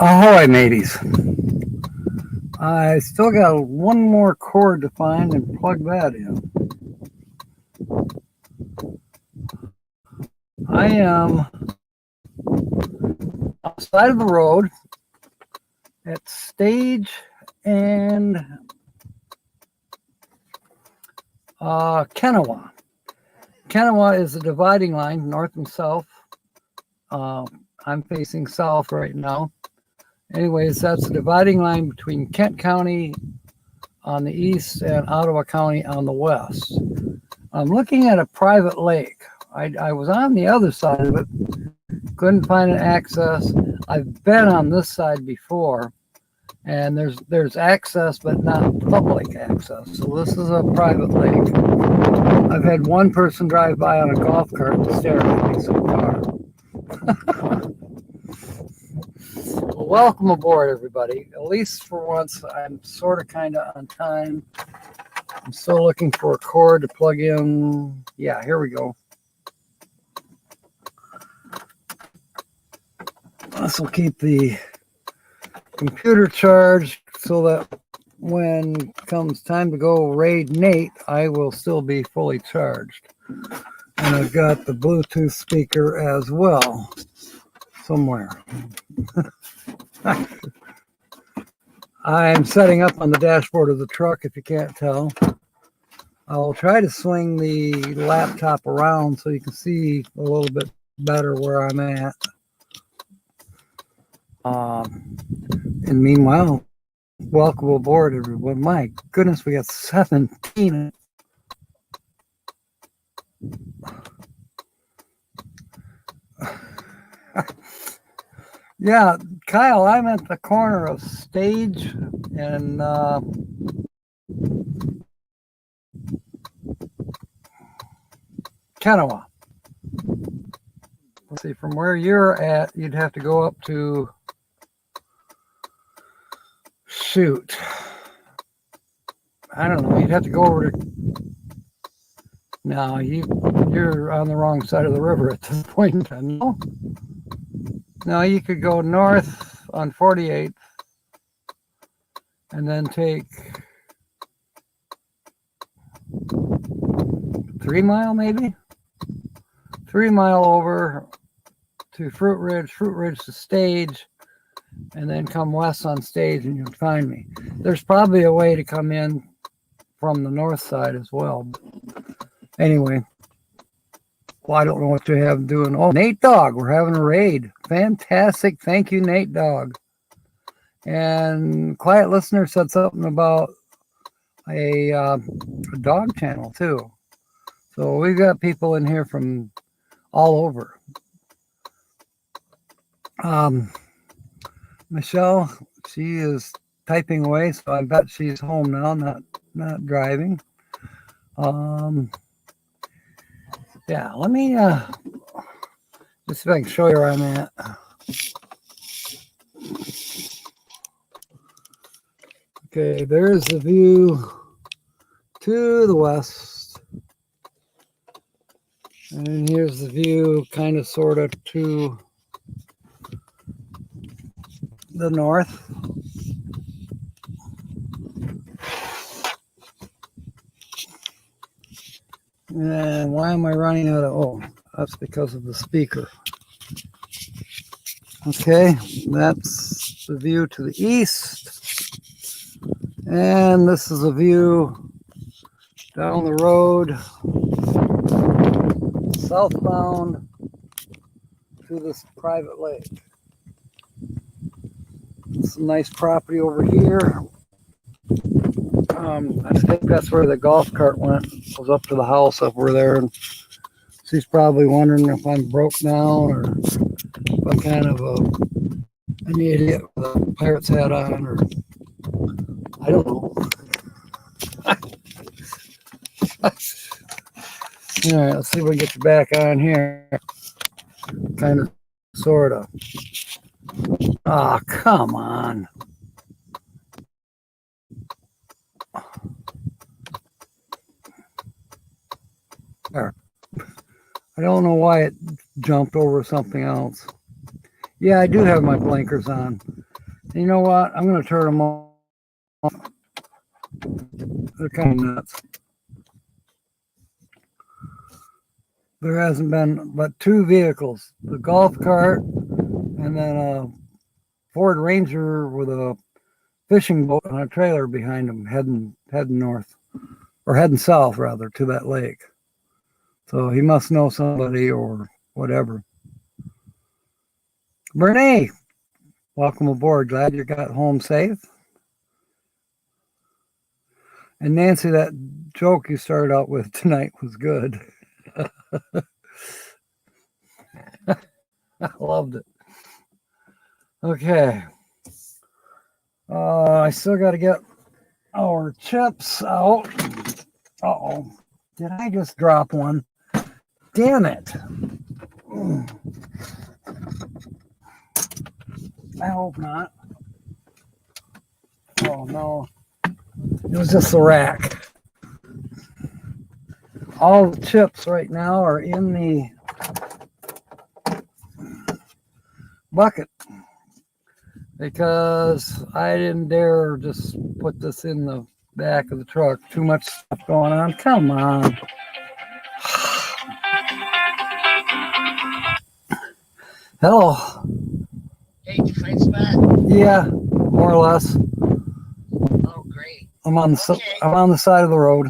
Ahoy, mateys. I still got one more cord to find and plug that in. I am outside of the road at Stage and Kennewa. Kennewa is a dividing line, north and south. I'm facing south right now. Anyways, that's the dividing line between Kent County on the east and Ottawa County on the west. I'm looking at a private lake. I was on the other side of it, couldn't find an access. I've been on this side before, and there's access, but not public access. So this is a private lake. I've had one person drive by on a golf cart and stare at me so far. Well, welcome aboard, everybody. At least for once, I'm sort of kind of on time. I'm still looking for a cord to plug in. Yeah, here we go. This will keep the computer charged so that when comes time to go raid Nate, I will still be fully charged. And I've got the Bluetooth speaker as well somewhere. I'm setting up on the dashboard of the truck, if you can't tell. I'll try to swing the laptop around so you can see a little bit better where I'm at. And meanwhile, welcome aboard, everyone. My goodness, we got 17. Yeah, Kyle, I'm at the corner of Stage and Kennewa. Let's see, from where you're at, you'd have to go up to, shoot, I don't know, you'd have to go over to, no, you're on the wrong side of the river at this point in time. No, you could go north on 48th and then take 3 mile maybe? 3 mile over to Fruit Ridge to Stage, and then come west on Stage and you'll find me. There's probably a way to come in from the north side as well. Anyway, well, I don't know what you have doing. Oh, Nate Dogg, we're having a raid. Fantastic. Thank you, Nate Dogg. And Quiet Listener said something about a dog channel too. So we've got people in here from all over. Michelle, she is typing away, so I bet she's home now, not driving. Yeah, let me just see if I can show you where I'm at. Okay, there's the view to the west. And here's the view kind of sort of to the north. And why am I running out of, oh, that's because of the speaker. Okay, that's the view to the east. And this is a view down the road, southbound to this private lake. Some nice property over here. I think that's where the golf cart went. It was up to the house over there. And she's probably wondering if I'm broke now or if I'm kind of an idiot with a pirate's hat on, or I don't know. All right, let's see if we can get you back on here. Kind of, sort of. Oh, come on. There. I don't know why it jumped over something else. Yeah, I do have my blinkers on. You know what? I'm going to turn them off. They're kind of nuts. There hasn't been but 2 vehicles, the golf cart and then a Ford Ranger with a fishing boat and a trailer behind them heading north, or heading south rather, to that lake. So he must know somebody or whatever. Bernie, welcome aboard. Glad you got home safe. And Nancy, that joke you started out with tonight was good. I loved it. Okay. I still got to get our chips out. Uh-oh. Did I just drop one? Damn it. I hope not. Oh, no. It was just the rack. All the chips right now are in the bucket because I didn't dare just put this in the back of the truck. Too much stuff going on. Come on. Hello. Hey, did you find spot? Yeah, more or less. Oh, great. I'm on the side of the road.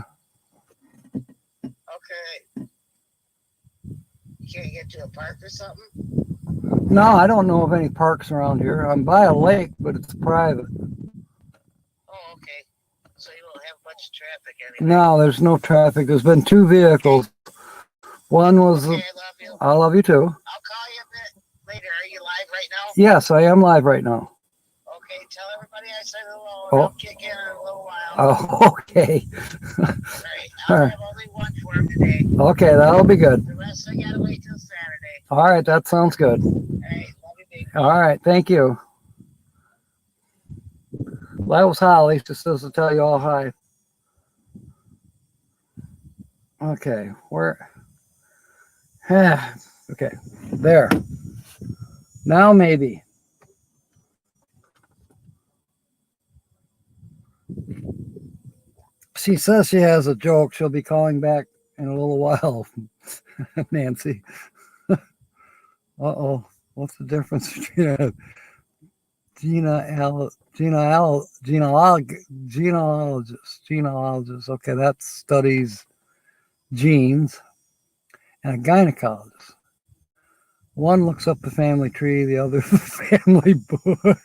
Okay. You can't get to a park or something? No, I don't know of any parks around here. I'm by a lake, but it's private. Oh, okay. So you don't have much traffic anyway. No, there's no traffic. There's been 2 vehicles. One was. Okay, I love you. I love you too. I'll call you a bit later. Are you live right now? Yes, I am live right now. Okay, tell everybody I said hello. Oh. I'll kick in a little while. Oh, okay. All right. I'll have only one for him today. Okay, that'll be good. The rest I gotta wait till Saturday. All right, that sounds good. All right, love you, baby. All right, thank you. That was Holly. Just says to tell you all hi. Okay, where? Okay, there. Now maybe. She says she has a joke. She'll be calling back in a little while, Nancy. Uh-oh. What's the difference between genealogist? Okay, that studies genes, and a gynecologist. One looks up the family tree, the other the family bush.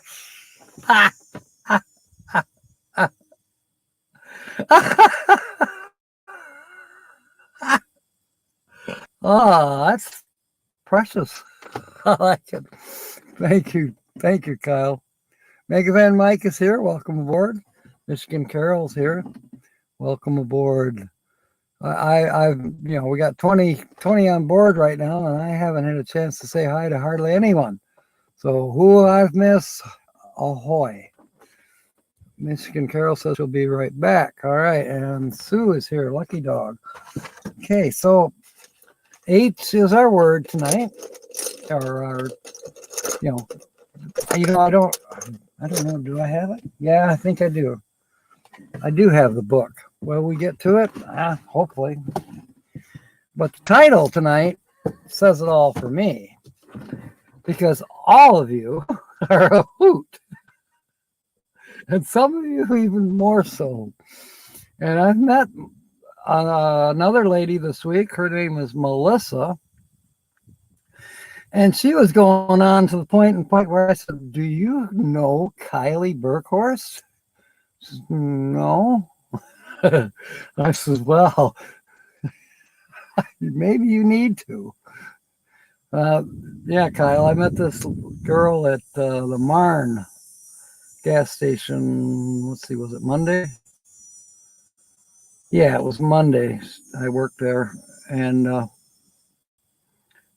Oh, that's precious. I like it. Thank you, Kyle. Mega Van Mike is here. Welcome aboard. Michigan Carol's here. Welcome aboard. I've we got 20 on board right now, and I haven't had a chance to say hi to hardly anyone. So who I've missed, ahoy. Michigan Carol says she'll be right back. All right, and Sue is here. Lucky dog. Okay, so H is our word tonight, or our, I don't know. Do I have it? Yeah, I think I do. I do have the book. Will we get to it? Hopefully. But the title tonight says it all for me, because all of you are a hoot, and some of you even more so. And I've met another lady this week. Her name is Melissa. And she was going on to the point where I said, "Do you know Kylie Burkhorst?" She says, "No." I said, "Well, maybe you need to." Yeah, Kyle, I met this girl at the Marne gas station. Let's see, was it Monday? Yeah, it was Monday. I worked there, and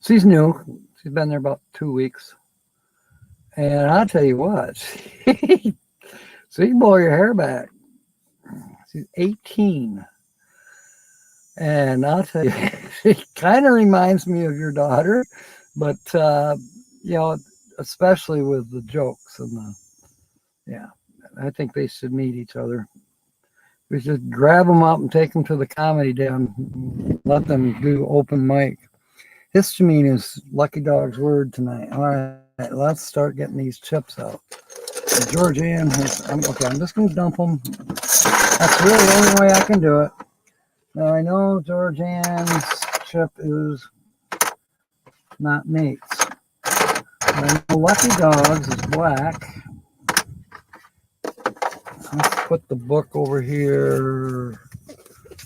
she's new. She's been there about 2 weeks. And I'll tell you what, she can blow your hair back. She's 18. And I'll tell you, she kind of reminds me of your daughter, but, especially with the jokes and Yeah, I think they should meet each other. We should grab them up and take them to the comedy den. Let them do open mic. Histamine is Lucky Dog's word tonight. All right, let's start getting these chips out. Georgianne has, okay, I'm just going to dump them. That's really the only way I can do it. Now, I know Georgianne's chip is not Nate's. I know Lucky Dog's is black. Let's put the book over here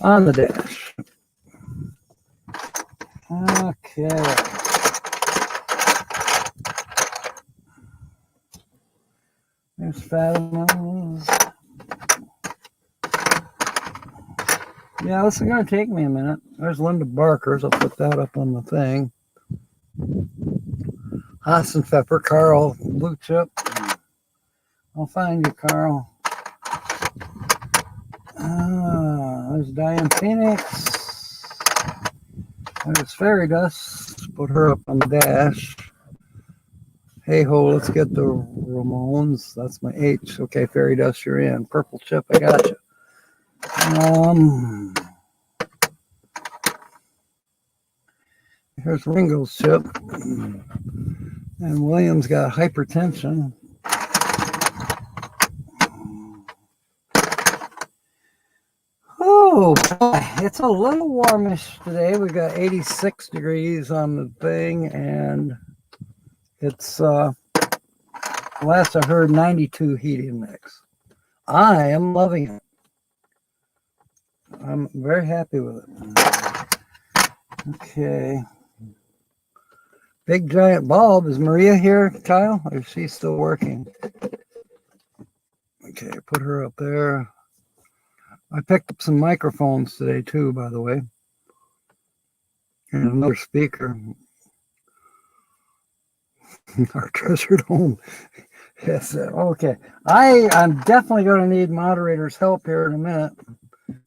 on the dash. Okay. There's Fatima's. Yeah, this is going to take me a minute. There's Linda Barker's. I'll put that up on the thing. Austin Pepper, Carl, blue chip. I'll find you, Carl. There's Diane Phoenix. There's Fairy Dust. Put her up on the dash. Hey ho, let's get the Ramones. That's my H. Okay, Fairy Dust, you're in. Purple chip, I got you. Here's Ringo's chip. And William's got hypertension. Oh, boy, it's a little warmish today. We got 86 degrees on the thing, and it's last I heard 92 heat index. I am loving it. I'm very happy with it. Okay. Big giant bulb. Is Maria here, Kyle? Or is she still working? Okay, put her up there. I picked up some microphones today too, by the way. And another speaker. Our treasured home. Yes. Okay. I'm definitely going to need moderator's help here in a minute.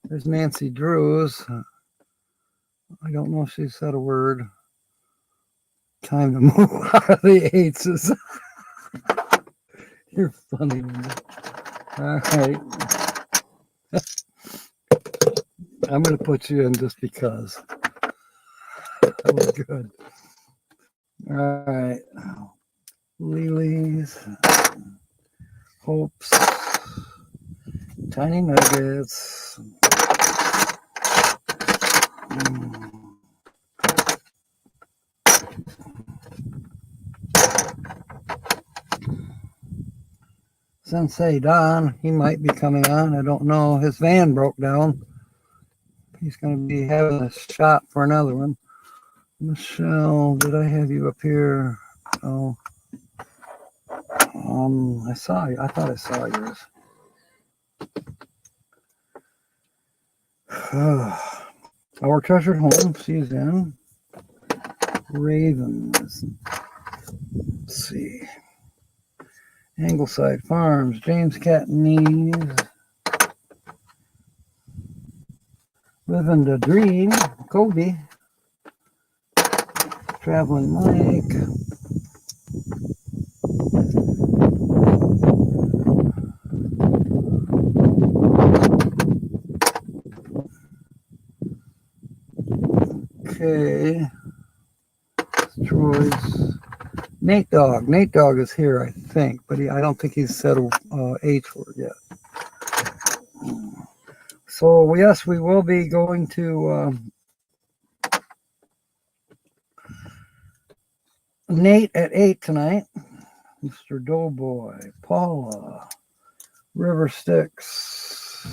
There's Nancy Drews. I don't know if she said a word. Time to move out of the eights. You're funny. All right. I'm going to put you in just because. That was good. All right. Lilies. Hopes. Tiny nuggets. Sensei Don, he might be coming on. I don't know. His van broke down. He's going to be having a shop for another one. Michelle, did I have you up here? Oh, I saw you. I thought I saw yours. Our treasured home. She's in. Ravens. Let's see. Angleside Farms. James Catnese. Living the Dream. Kobe. Traveling Mike. Okay. Troy's. Nate Dogg. Nate Dogg is here, I think, but I don't think he's said a H word yet. So, yes, we will be going to Nate at 8 tonight. Mr. Doughboy, Paula, River Styx.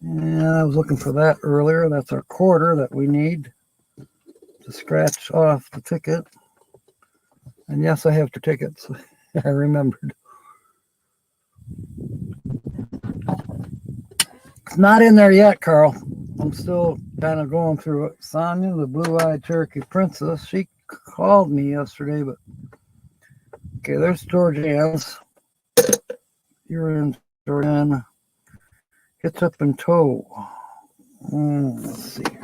And I was looking for that earlier. That's our quarter that we need to scratch off the ticket. And yes, I have 2 tickets. I remembered. It's not in there yet, Carl. I'm still kind of going through it. Sonia, the blue-eyed Cherokee Princess, she called me yesterday, but okay, there's Georgianne's. You're in, Jordan. Hits up in tow. Let's see here.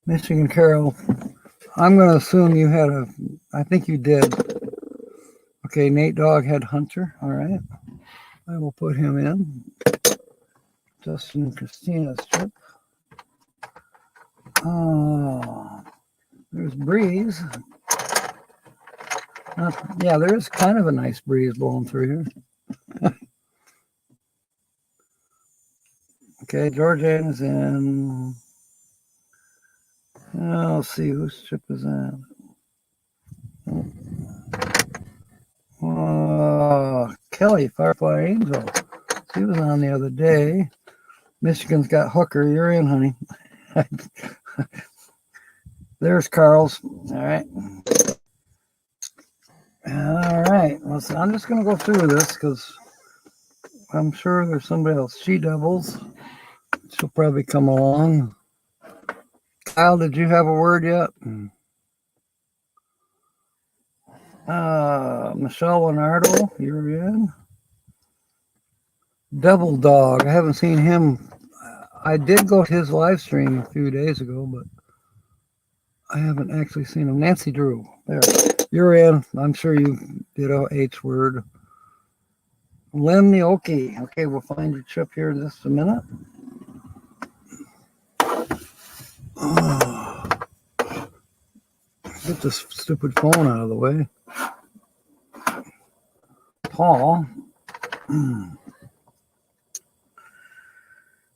Michigan Carol, I'm going to assume you had I think you did. Okay, Nate Dogg had Hunter. All right. I will put him in. Justin and Christina's trip. Oh, there's Breeze. Yeah, there is kind of a nice breeze blowing through here. Okay, Georgian is in. Let's see whose trip is that. Kelly, Firefly Angel. She was on the other day. Michigan's got Hooker. You're in, honey. There's Carl's. All right. All right. Well, so I'm just going to go through this because I'm sure there's somebody else. She Devils. She'll probably come along. Kyle, did you have a word yet? Michelle Leonardo, you're in. Devil Dog, I haven't seen him. I did go to his live stream a few days ago, but I haven't actually seen him. Nancy Drew, there. You're in. I'm sure you did a H word. Len Nioki. Okay, we'll find your trip here in just a minute. Get this stupid phone out of the way. Paul.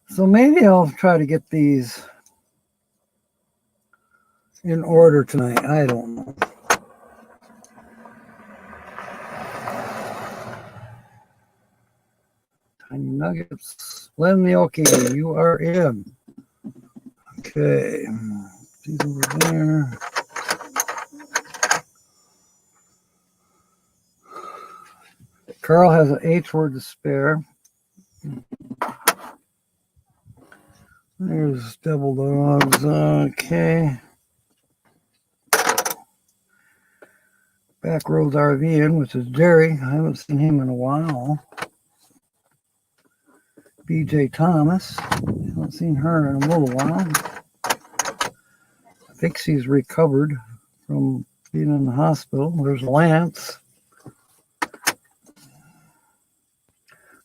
So maybe I'll try to get these in order tonight. I don't know. Tiny Nuggets. Len Nioki, you are in. Okay. She's over there. Carl has an H word to spare. There's Devil Dogs. Okay. Backroads RV in, which is Jerry. I haven't seen him in a while. BJ Thomas. I haven't seen her in a little while. I think she's recovered from being in the hospital. There's Lance.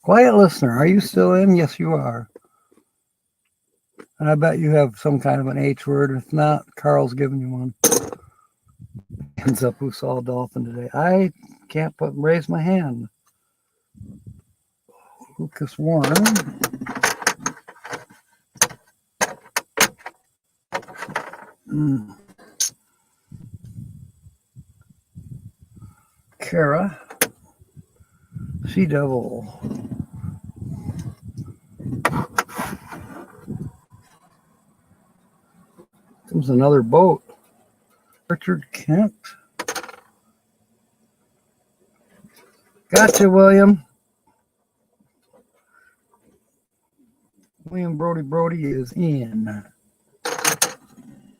Quiet listener, are you still in? Yes, you are. And I bet you have some kind of an H word. If not, Carl's giving you one. Hands up, who saw a dolphin today? I can't raise my hand. Lucas Warren. Kara. Sea Devil. Comes another boat. Richard Kent. Gotcha, William. William Brody is in.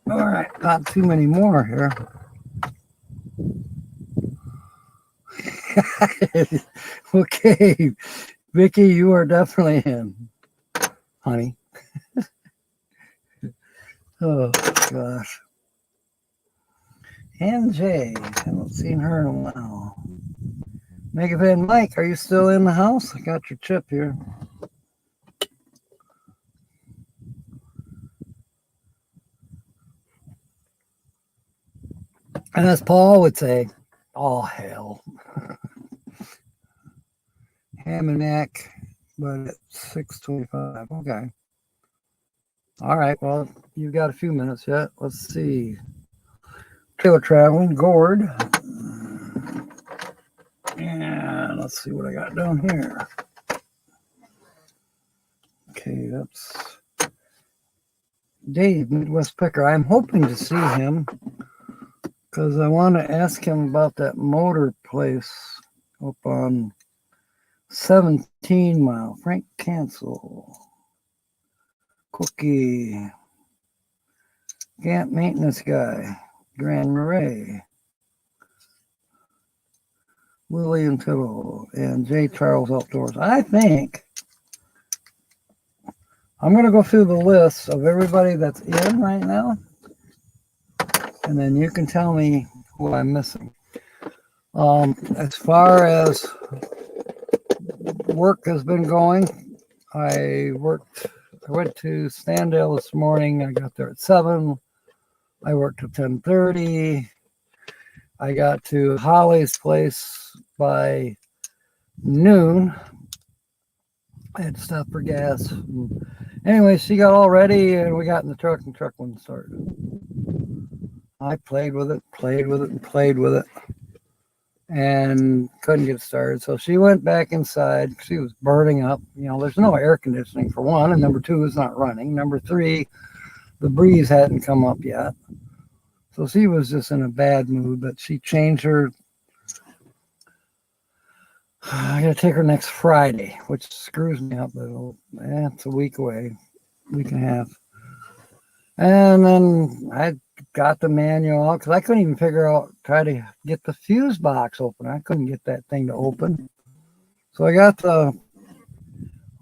All right, not too many more here. Okay, Vicky, you are definitely in, honey. Oh, gosh. And Jay, haven't seen her in a while. Mega Van Mike, are you still in the house? I got your chip here. And as Paul would say, all hell. Ham and neck, but at 6:25. Okay. All right. Well, you've got a few minutes yet. Let's see. Trailer traveling, Gord. And let's see what I got down here. Okay, that's Dave, Midwest Picker. I'm hoping to see him because I want to ask him about that motor place up on 17 Mile. Frank Cancel. Cookie. Camp Maintenance Guy. Grand Marais. William Tittle. And J. Charles Outdoors. I think I'm going to go through the list of everybody that's in right now. and then you can tell me who I'm missing. As far as work has been going, I went to Standale this morning. I got there at 7. I worked till 10:30. I got to Holly's place by noon. I had to stop for gas. Anyway, she got all ready and we got in the truck and the truck wouldn't start. I played with it, and played with it and couldn't get started. So she went back inside. She was burning up. You know, there's no air conditioning for one, and number 2, it's not running. Number 3, the breeze hadn't come up yet. So she was just in a bad mood, but she changed her. I got to take her next Friday, which screws me up. But it's a week away, week and a half. And then I got the manual out because I couldn't even try to get the fuse box open. I couldn't get that thing to open. So I got the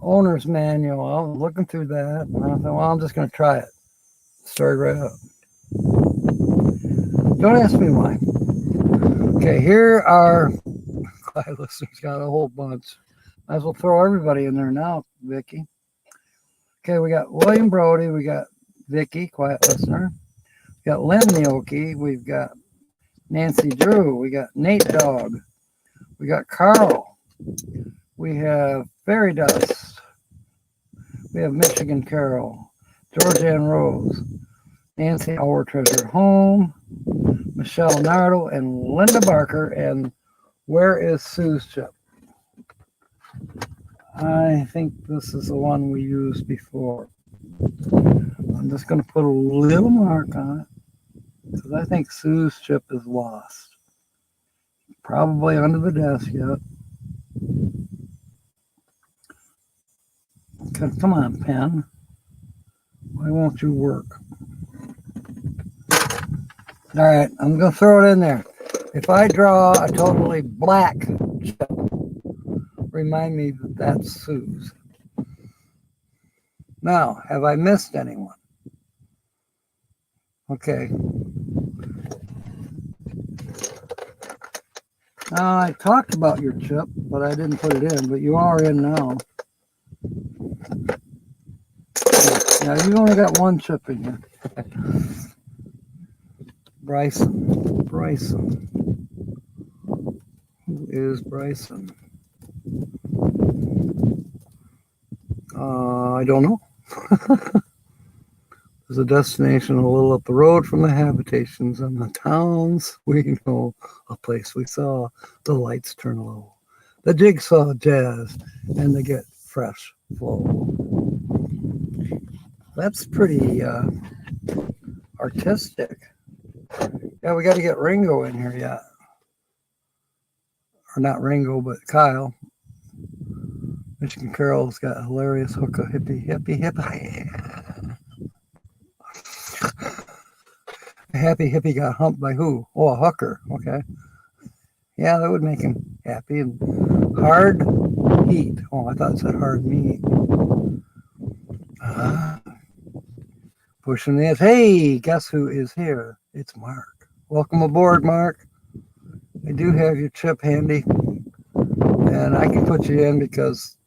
owner's manual. I was looking through that. And I thought, well, I'm just going to try it. Started right up. Don't ask me why. Okay, here are, quiet listeners got a whole bunch. Might as well throw everybody in there now, Vicky. Okay, we got William Brody, we got Vicky, quiet listener. We got Lynn Nyoki, we've got Nancy Drew, we got Nate Dog, we got Carl, we have Fairy Dust, we have Michigan Carol, Georgianne Rose, Nancy Our Treasure Home, Michelle Nardo, and Linda Barker. And where is Sue's chip? I think this is the one we used before. I'm just going to put a little mark on it because I think Sue's chip is lost. Probably under the desk yet. Okay, come on, pen. Why won't you work? All right, I'm going to throw it in there. If I draw a totally black chip, remind me that that's Sue's. Now, have I missed anyone? Okay. I talked about your chip, but I didn't put it in, but you are in now. Yeah, you've only got one chip in here. Bryson. Who is Bryson? I don't know. There's a destination a little up the road from the habitations and the towns we know, a place we saw, the lights turn low, the jigsaw jazz, and they get fresh flow. That's pretty artistic. Yeah, we got to get Ringo in here yet. Or not Ringo, but Kyle. Michigan Carol's got a hilarious hook of hippie. A happy hippie got humped by who? Oh, a hooker. Okay. Yeah, that would make him happy. And hard heat. Oh, I thought it said hard meat. Pushing this. Hey, guess who is here? It's Mark. Welcome aboard, Mark. I do have your chip handy. And I can put you in because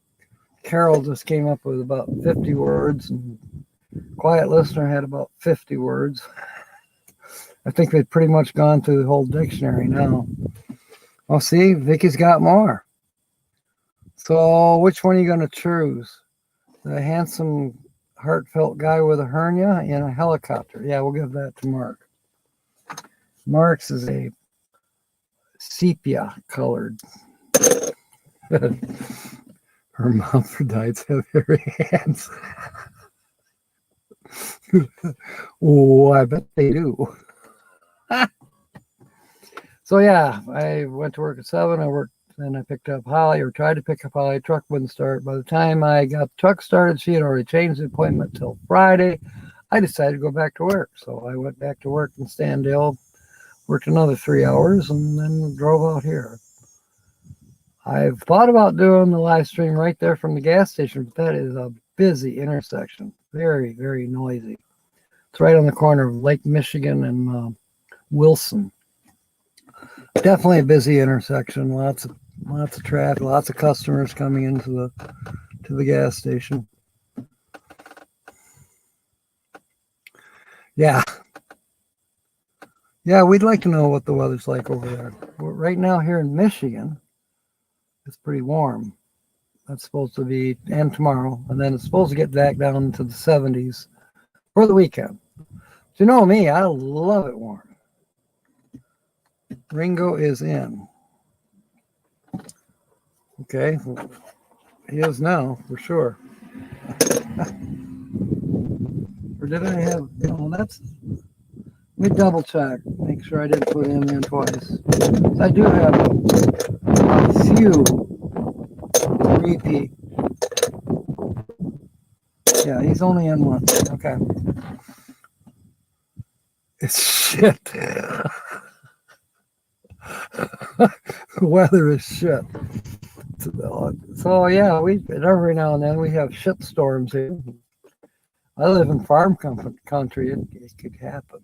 Carol just came up with about 50 words and Quiet Listener had about 50 words. I think they've pretty much gone through the whole dictionary now. Well, see, Vicky's got more. So which one are you going to choose? The handsome, heartfelt guy with a hernia in a helicopter. Yeah, we'll give that to Mark. Mark's is a sepia colored. Hermaphrodites have hairy hands. Oh, I bet they do. So yeah, I went to work at 7. I worked, then I picked up Holly, or tried to pick up Holly. Truck wouldn't start. By the time I got the truck started, she had already changed the appointment till Friday. I decided to go back to work. So I went back to work in Standale, worked another 3 hours, and then drove out here. I've thought about doing the live stream right there from the gas station, but that is a busy intersection. Very, very noisy. It's right on the corner of Lake Michigan and Wilson. Definitely a busy intersection. Lots of traffic. Lots of customers coming into the gas station. Yeah. Yeah, we'd like to know what the weather's like over there. Right now here in Michigan, it's pretty warm. That's supposed to be, and tomorrow, and then it's supposed to get back down into the 70s for the weekend. You know me, I love it warm. Ringo is in. Okay, he is now for sure. Or did I have? No, that's. Let me double check. Make sure I didn't put him in twice. I do have a few repeat. Yeah, he's only in one. Okay. It's shit. The weather is shit. So yeah, every now and then we have shit storms here. I live in farm country. It could happen.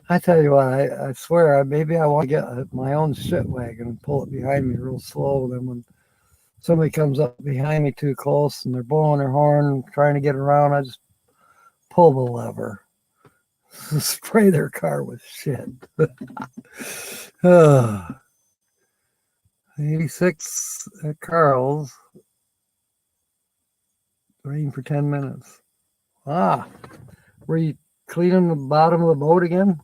I tell you what, I swear, maybe I want to get my own shit wagon and pull it behind me real slow. Then when somebody comes up behind me too close and they're blowing their horn, trying to get around, I just pull the lever, spray their car with shit. 86 at Carl's. Rain for 10 minutes. Were you cleaning the bottom of the boat again?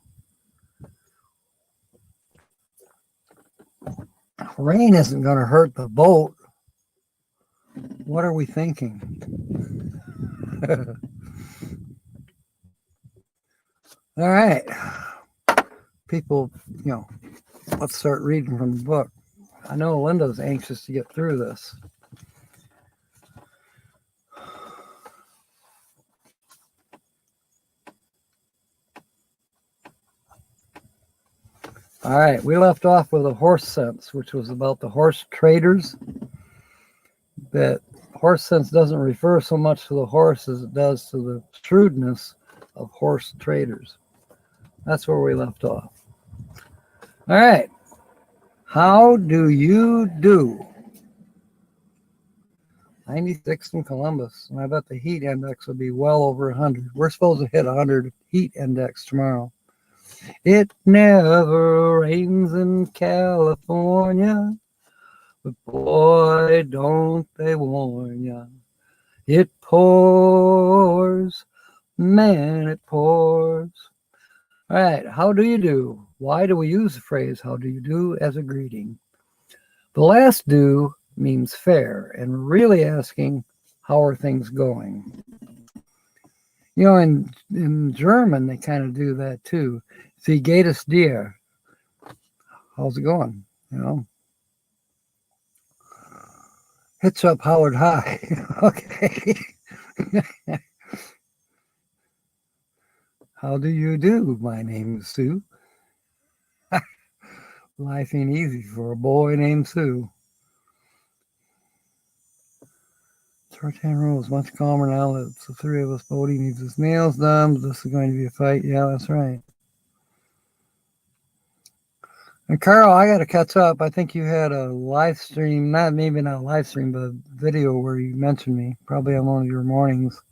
Rain isn't going to hurt the boat. What are we thinking? All right. People, let's start reading from the book. I know Linda's anxious to get through this. All right, we left off with a horse sense, which was about the horse traders. That horse sense doesn't refer so much to the horse as it does to the shrewdness of horse traders. That's where we left off. All right. How do you do? 96 in Columbus. And I bet the heat index will be well over 100. We're supposed to hit 100 heat index tomorrow. It never rains in California, but boy, don't they warn ya. It pours, man, it pours. All right, how do you do? Why do we use the phrase, how do you do, as a greeting? The last do means fair and really asking, how are things going? In German, they kind of do that too. Wie geht es dir? How's it going? Hits up Howard High. Okay. How do you do? My name is Sue. Life ain't easy for a boy named Sue. 13 rules, much calmer now that the three of us. Bodie needs his nails done. This is going to be a fight. Yeah, that's right. And Carl, I got to catch up. I think you had a live stream, maybe not a live stream, but a video where you mentioned me, probably on one of your mornings.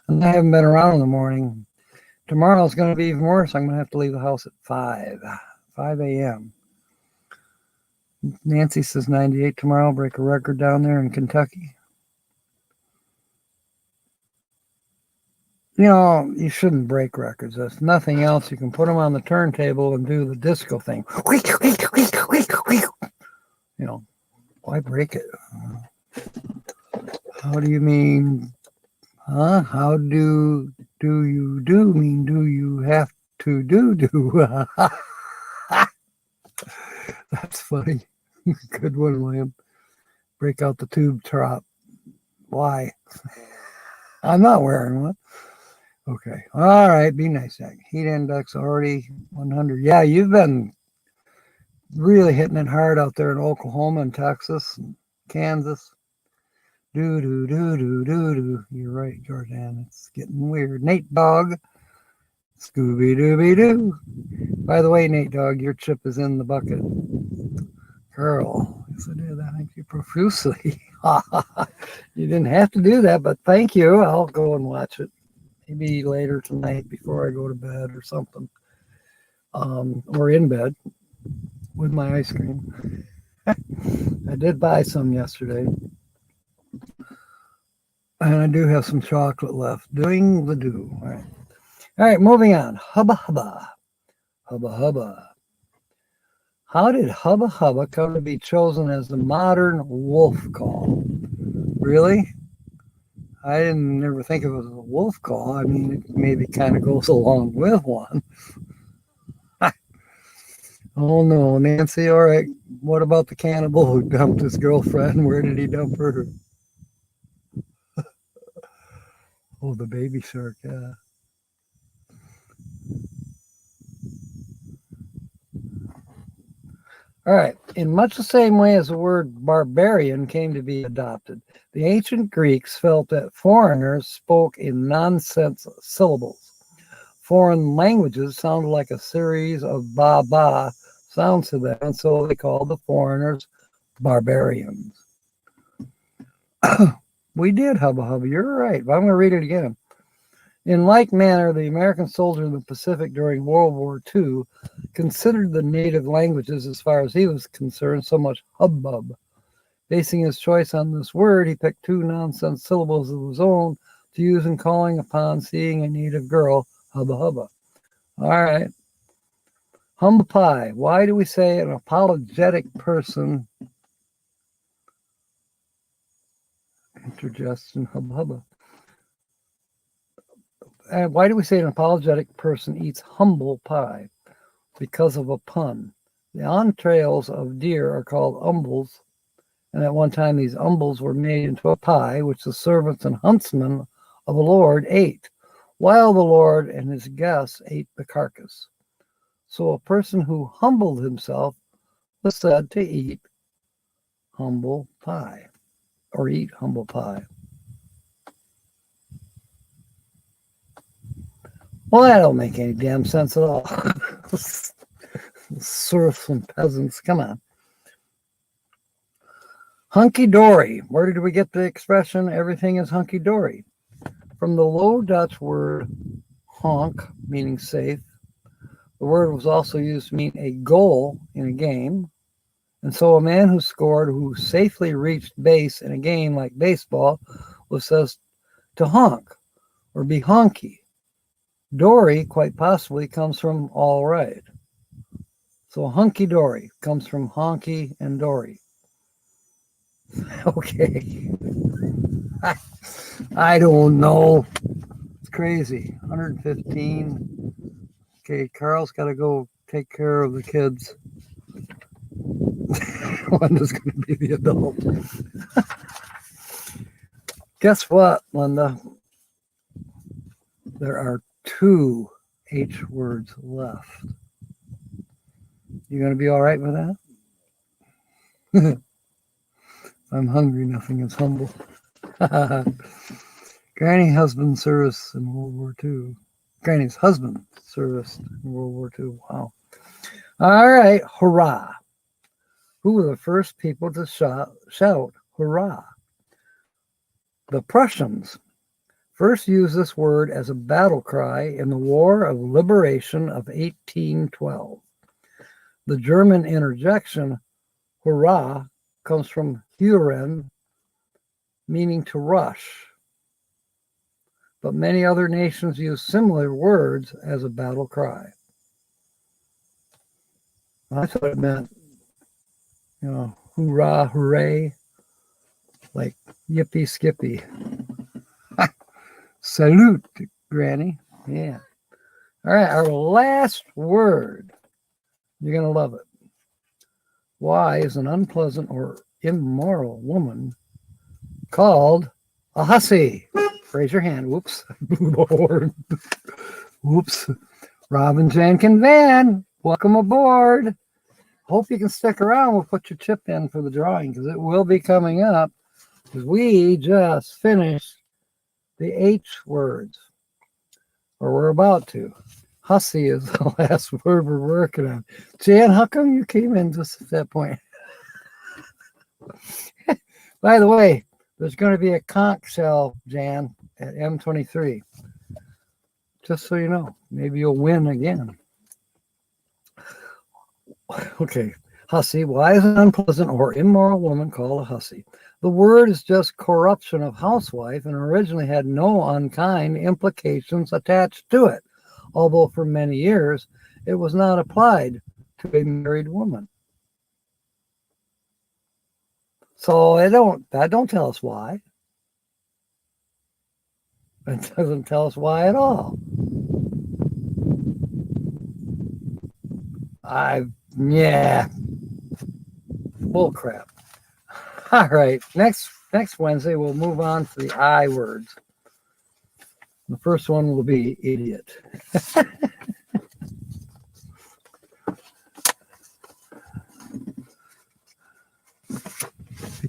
And I haven't been around in the morning. Tomorrow's going to be even worse. I'm going to have to leave the house at 5 a.m. Nancy says 98 tomorrow, break a record down there in Kentucky. You shouldn't break records. There's nothing else. You can put them on the turntable and do the disco thing. Why break it? How do you mean? How do you do mean? Do you have to do? That's funny. Good one, William. Break out the tube top. Why? I'm not wearing one. Okay. All right. Be nice, Jack. Heat index already 100. Yeah, you've been really hitting it hard out there in Oklahoma and Texas and Kansas. Do. You're right, Jordan. It's getting weird. Nate Dog Scooby-Dooby-Doo. By the way, Nate Dogg, your chip is in the bucket. Girl, yes I did. Thank you profusely. You didn't have to do that, but thank you. I'll go and watch it. Maybe later tonight before I go to bed or something. Or in bed with my ice cream. I did buy some yesterday. And I do have some chocolate left. Doing the do. All right, moving on. Hubba Hubba. Hubba Hubba. How did Hubba Hubba come to be chosen as the modern wolf call? Really? I didn't never think of it as a wolf call. I mean, it maybe kind of goes along with one. Oh no, Nancy, all right. What about the cannibal who dumped his girlfriend? Where did he dump her? Oh, the baby shark, yeah. All right. In much the same way as the word barbarian came to be adopted, the ancient Greeks felt that foreigners spoke in nonsense syllables. Foreign languages sounded like a series of ba-ba sounds to them, and so they called the foreigners barbarians. We did, Hubba Hubba. You're right, but I'm going to read it again. In like manner, the American soldier in the Pacific during World War II considered the native languages, as far as he was concerned, so much hubbub. Basing his choice on this word, he picked two nonsense syllables of his own to use in calling upon seeing a native girl, Hubba Hubba. All right. Humble pie. Why do we say an apologetic person? Intergestion, Hubba Hubba. Why do we say an apologetic person eats humble pie? Because of a pun. The entrails of deer are called umbles, and at one time these umbles were made into a pie, which the servants and huntsmen of a lord ate, while the lord and his guests ate the carcass. So a person who humbled himself was said to eat humble pie, or eat humble pie. Well, that don't make any damn sense at all. Serfs and peasants, come on. Hunky-dory. Where did we get the expression, everything is hunky-dory? From the Low Dutch word honk, meaning safe. The word was also used to mean a goal in a game. And so a man who scored, who safely reached base in a game like baseball, was said to honk or be honky. Dory, quite possibly, comes from all right. So hunky-dory comes from honky and dory. Okay. I don't know. It's crazy. 115. Okay, Carl's got to go take care of the kids. Linda's going to be the adult. Guess what, Linda? There are 2 H words left. You going to be all right with that? I'm hungry, nothing is humble. Granny husband service in World War II. Granny's husband service in World War II. Wow. All right, hurrah. Who were the first people to shout hurrah? The Prussians first used this word as a battle cry in the War of Liberation of 1812. The German interjection, hurrah, comes from Huren, meaning to rush. But many other nations use similar words as a battle cry. I thought it meant, hoorah, hooray, like yippee skippy. Salute, Granny. Yeah. All right, our last word. You're going to love it. Why is an unpleasant or immoral woman called a hussy? Raise your hand. Whoops. Lord. Whoops. Robin Jankin Van, welcome aboard. Hope you can stick around. We'll put your chip in for the drawing because it will be coming up. Because we just finished the H words, or we're about to. Hussy is the last word we're working on. Jan, how come you came in just at that point? By the way, there's going to be a conch shell, Jan, at M23. Just so you know, maybe you'll win again. Okay, hussy. Why is an unpleasant or immoral woman called a hussy? The word is just corruption of housewife and originally had no unkind implications attached to it, although for many years it was not applied to a married woman. So that don't tell us why. It doesn't tell us why at all. Yeah, bull crap. All right, next Wednesday we'll move on to the I words. The first one will be idiot.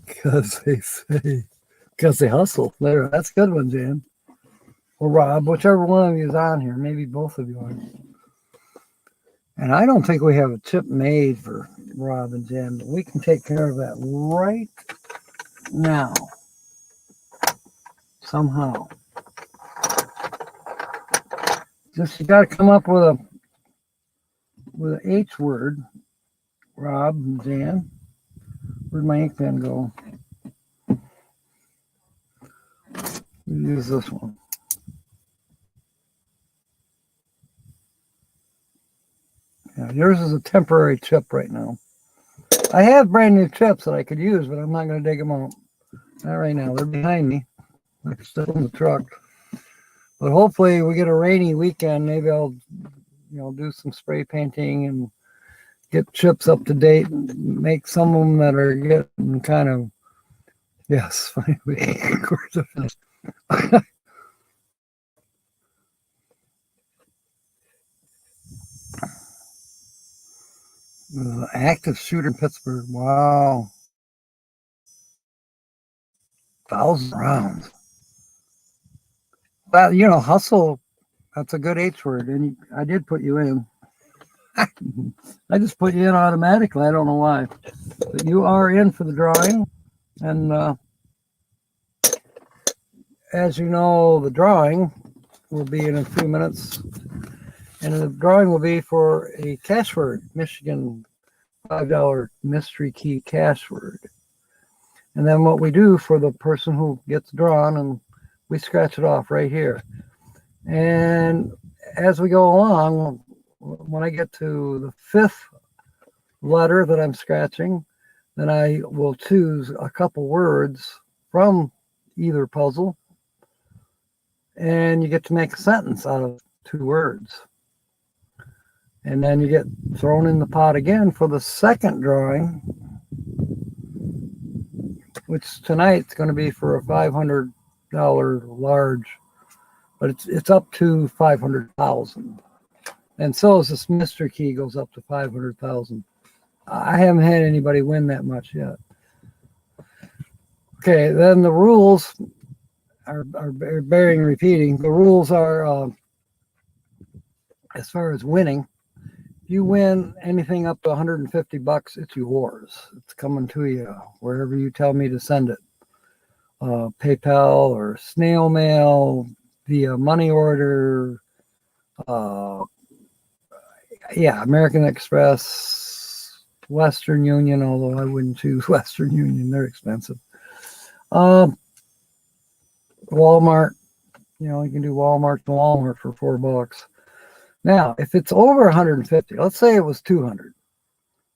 Because they hustle. There, that's a good one, Jan. Or Rob, whichever one of you is on here. Maybe both of you are. And I don't think we have a chip made for Rob and Jan, but we can take care of that right now. Somehow. Just you got to come up with an H word, Rob and Jan. Where'd my ink pen go? Use this one. Yeah, yours is a temporary chip right now. I have brand new chips that I could use, but I'm not going to dig them out. Not right now. They're behind me. They're still in the truck. But hopefully we get a rainy weekend. Maybe I'll, do some spray painting and get chips up to date and make some of them that are getting kind of, yes, finally. Active shooter in Pittsburgh. Wow. 1,000 rounds. Well, hustle, that's a good H word. And I did put you in. I just put you in automatically. I don't know why. But you are in for the drawing. And as you know, the drawing will be in a few minutes. And the drawing will be for a cash word, Michigan $5 mystery key cash word. And then what we do for the person who gets drawn, and we scratch it off right here. And as we go along, when I get to the fifth letter that I'm scratching, then I will choose a couple words from either puzzle, and you get to make a sentence out of 2 words. And then you get thrown in the pot again for the second drawing, which tonight's going to be for a $500 large, but it's up to 500,000. And so is this mystery key, goes up to 500,000. I haven't had anybody win that much yet. Okay, then the rules are bearing repeating. The rules are, as far as winning, if you win anything up to $150, it's yours. It's coming to you wherever you tell me to send it. PayPal or snail mail, via money order, American Express, Western Union, although I wouldn't choose Western Union, they're expensive. Walmart, you can do Walmart to Walmart for $4. Now, if it's over 150, let's say it was 200.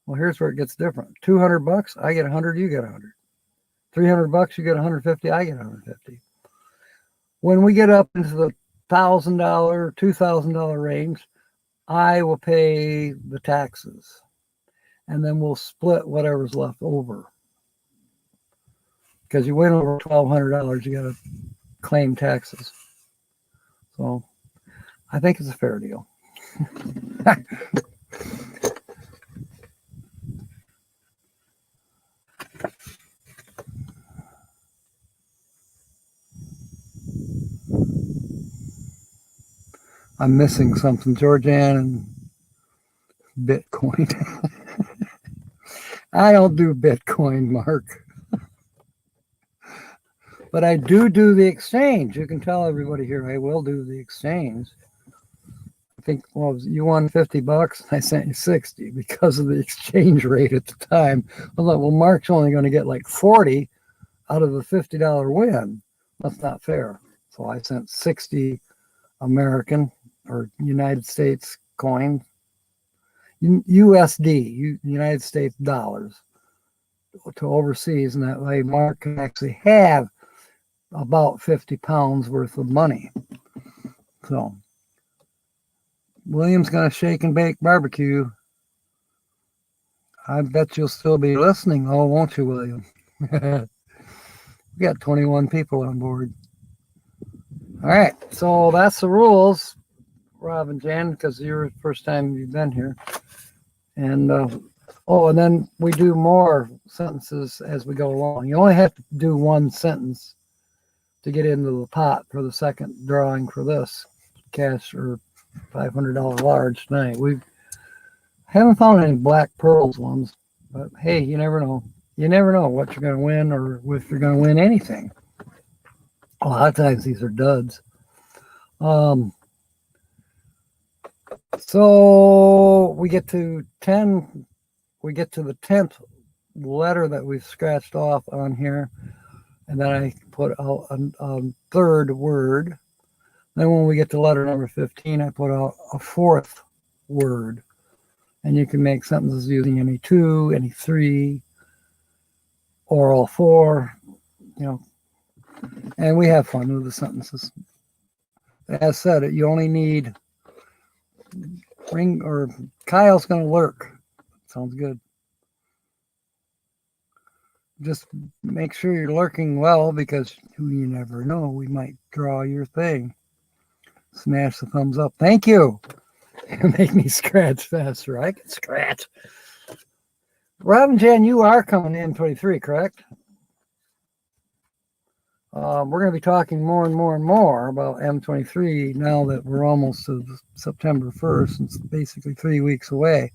Well, here's where it gets different. $200, I get 100, you get 100. $300, you get 150, I get 150. When we get up into the $1,000, $2,000 range, I will pay the taxes, and then we'll split whatever's left over. Because you win over $1,200, you got to claim taxes. So I think it's a fair deal. I'm missing something. Georgianne and Bitcoin. I don't do Bitcoin, Mark. But I do the exchange. You can tell everybody here I will do the exchange. I think, well, you won $50. I sent you 60 because of the exchange rate at the time. I thought, well, Mark's only going to get like 40 out of a $50 win. That's not fair. So I sent 60 American or United States coin, USD, United States dollars, to overseas. And that way Mark can actually have about 50 pounds worth of money. So William's going to shake and bake barbecue. I bet you'll still be listening. Oh, won't you, William? We got 21 people on board. All right, so that's the rules, Rob and Jan, because you're the first time you've been here. And and then we do more sentences as we go along. You only have to do one sentence to get into the pot for the second drawing for this cash or $500 large tonight. We haven't found any black pearls ones, but hey, you never know. You never know what you're going to win or if you're going to win anything. A lot of times these are duds. So we get to 10. We get to the 10th letter that we've scratched off on here, and then I put out a third word. Then when we get to letter number 15, I put out a fourth word. And you can make sentences using any two, any three, or all four, and we have fun with the sentences. As said, you only need Kyle's going to lurk. Sounds good. Just make sure you're lurking well, because you never know. We might draw your thing. Smash the thumbs up. Thank you. Make me scratch faster. I can scratch. Rob and Jan, you are coming in 23, correct? We're going to be talking more and more and more about M23 now that we're almost to September 1st. It's basically 3 weeks away.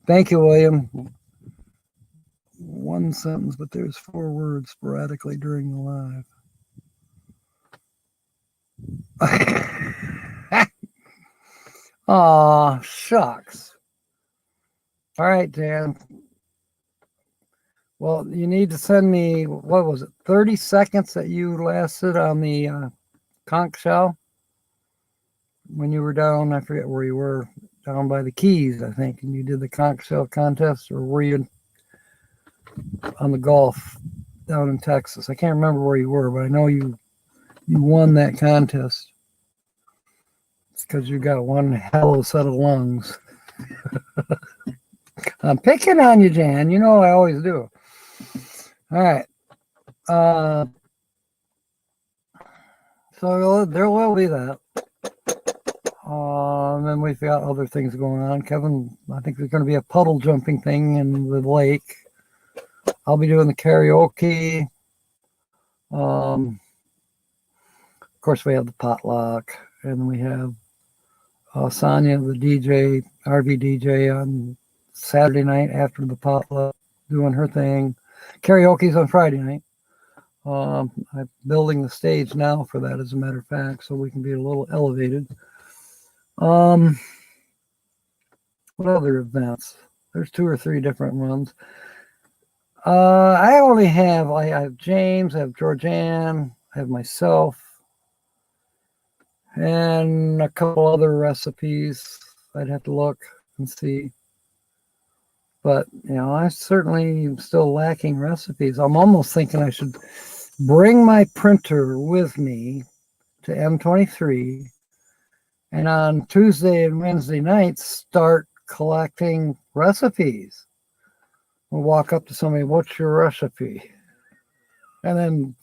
Thank you, William. One sentence, but there's 4 words sporadically during the live. Aw, shucks. All right, Dan. Well, you need to send me, what was it, 30 seconds that you lasted on the conch shell when you were down, I forget where you were, down by the Keys, I think, and you did the conch shell contest, or were you on the Gulf down in Texas? I can't remember where you were, but I know you won that contest. It's because you got one hell of a set of lungs. I'm picking on you, Jan. You know I always do. All right. So there will be that. And then we've got other things going on. Kevin, I think there's going to be a puddle jumping thing in the lake. I'll be doing the karaoke. Of course, we have the potluck, and we have Sonia, the DJ, RV DJ, on Saturday night after the potluck, doing her thing. Karaoke's on Friday night. I'm building the stage now for that, as a matter of fact, so we can be a little elevated. What other events? There's 2 or 3 different ones. I have James, I have Georgianne, I have myself, and a couple other recipes. I'd have to look and see. But, I certainly am still lacking recipes. I'm almost thinking I should bring my printer with me to M23, and on Tuesday and Wednesday nights start collecting recipes. We'll walk up to somebody, what's your recipe? And then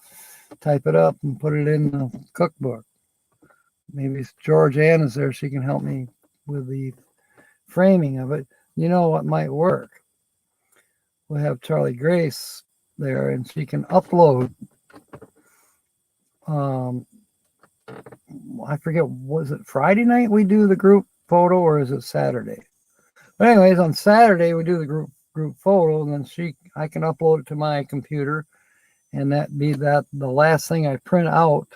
type it up and put it in the cookbook. Maybe if Georgianne is there, she can help me with the framing of it. You know what might work? We'll have Charlie Grace there, and she can upload I forget, was it Friday night we do the group photo or is it Saturday? But anyways, on Saturday we do the group photo, and then I can upload it to my computer, and that the last thing I print out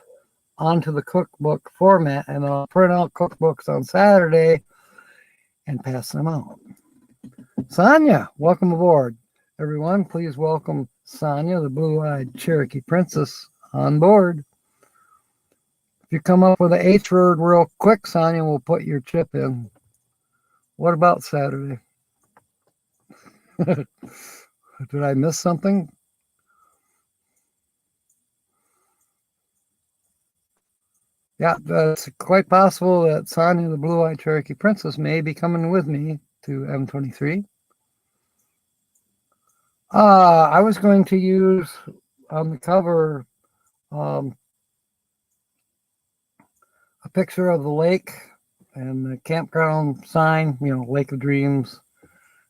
onto the cookbook format, and then I'll print out cookbooks on Saturday and pass them out. Sonia, welcome aboard. Everyone, please welcome Sonia, the blue-eyed Cherokee Princess, on board. If you come up with an H word real quick, Sonia, we'll put your chip in. What about Saturday? Did I miss something? Yeah, it's quite possible that Sonia, the blue-eyed Cherokee Princess, may be coming with me to M23. I was going to use on the cover a picture of the lake and the campground sign, Lake of Dreams,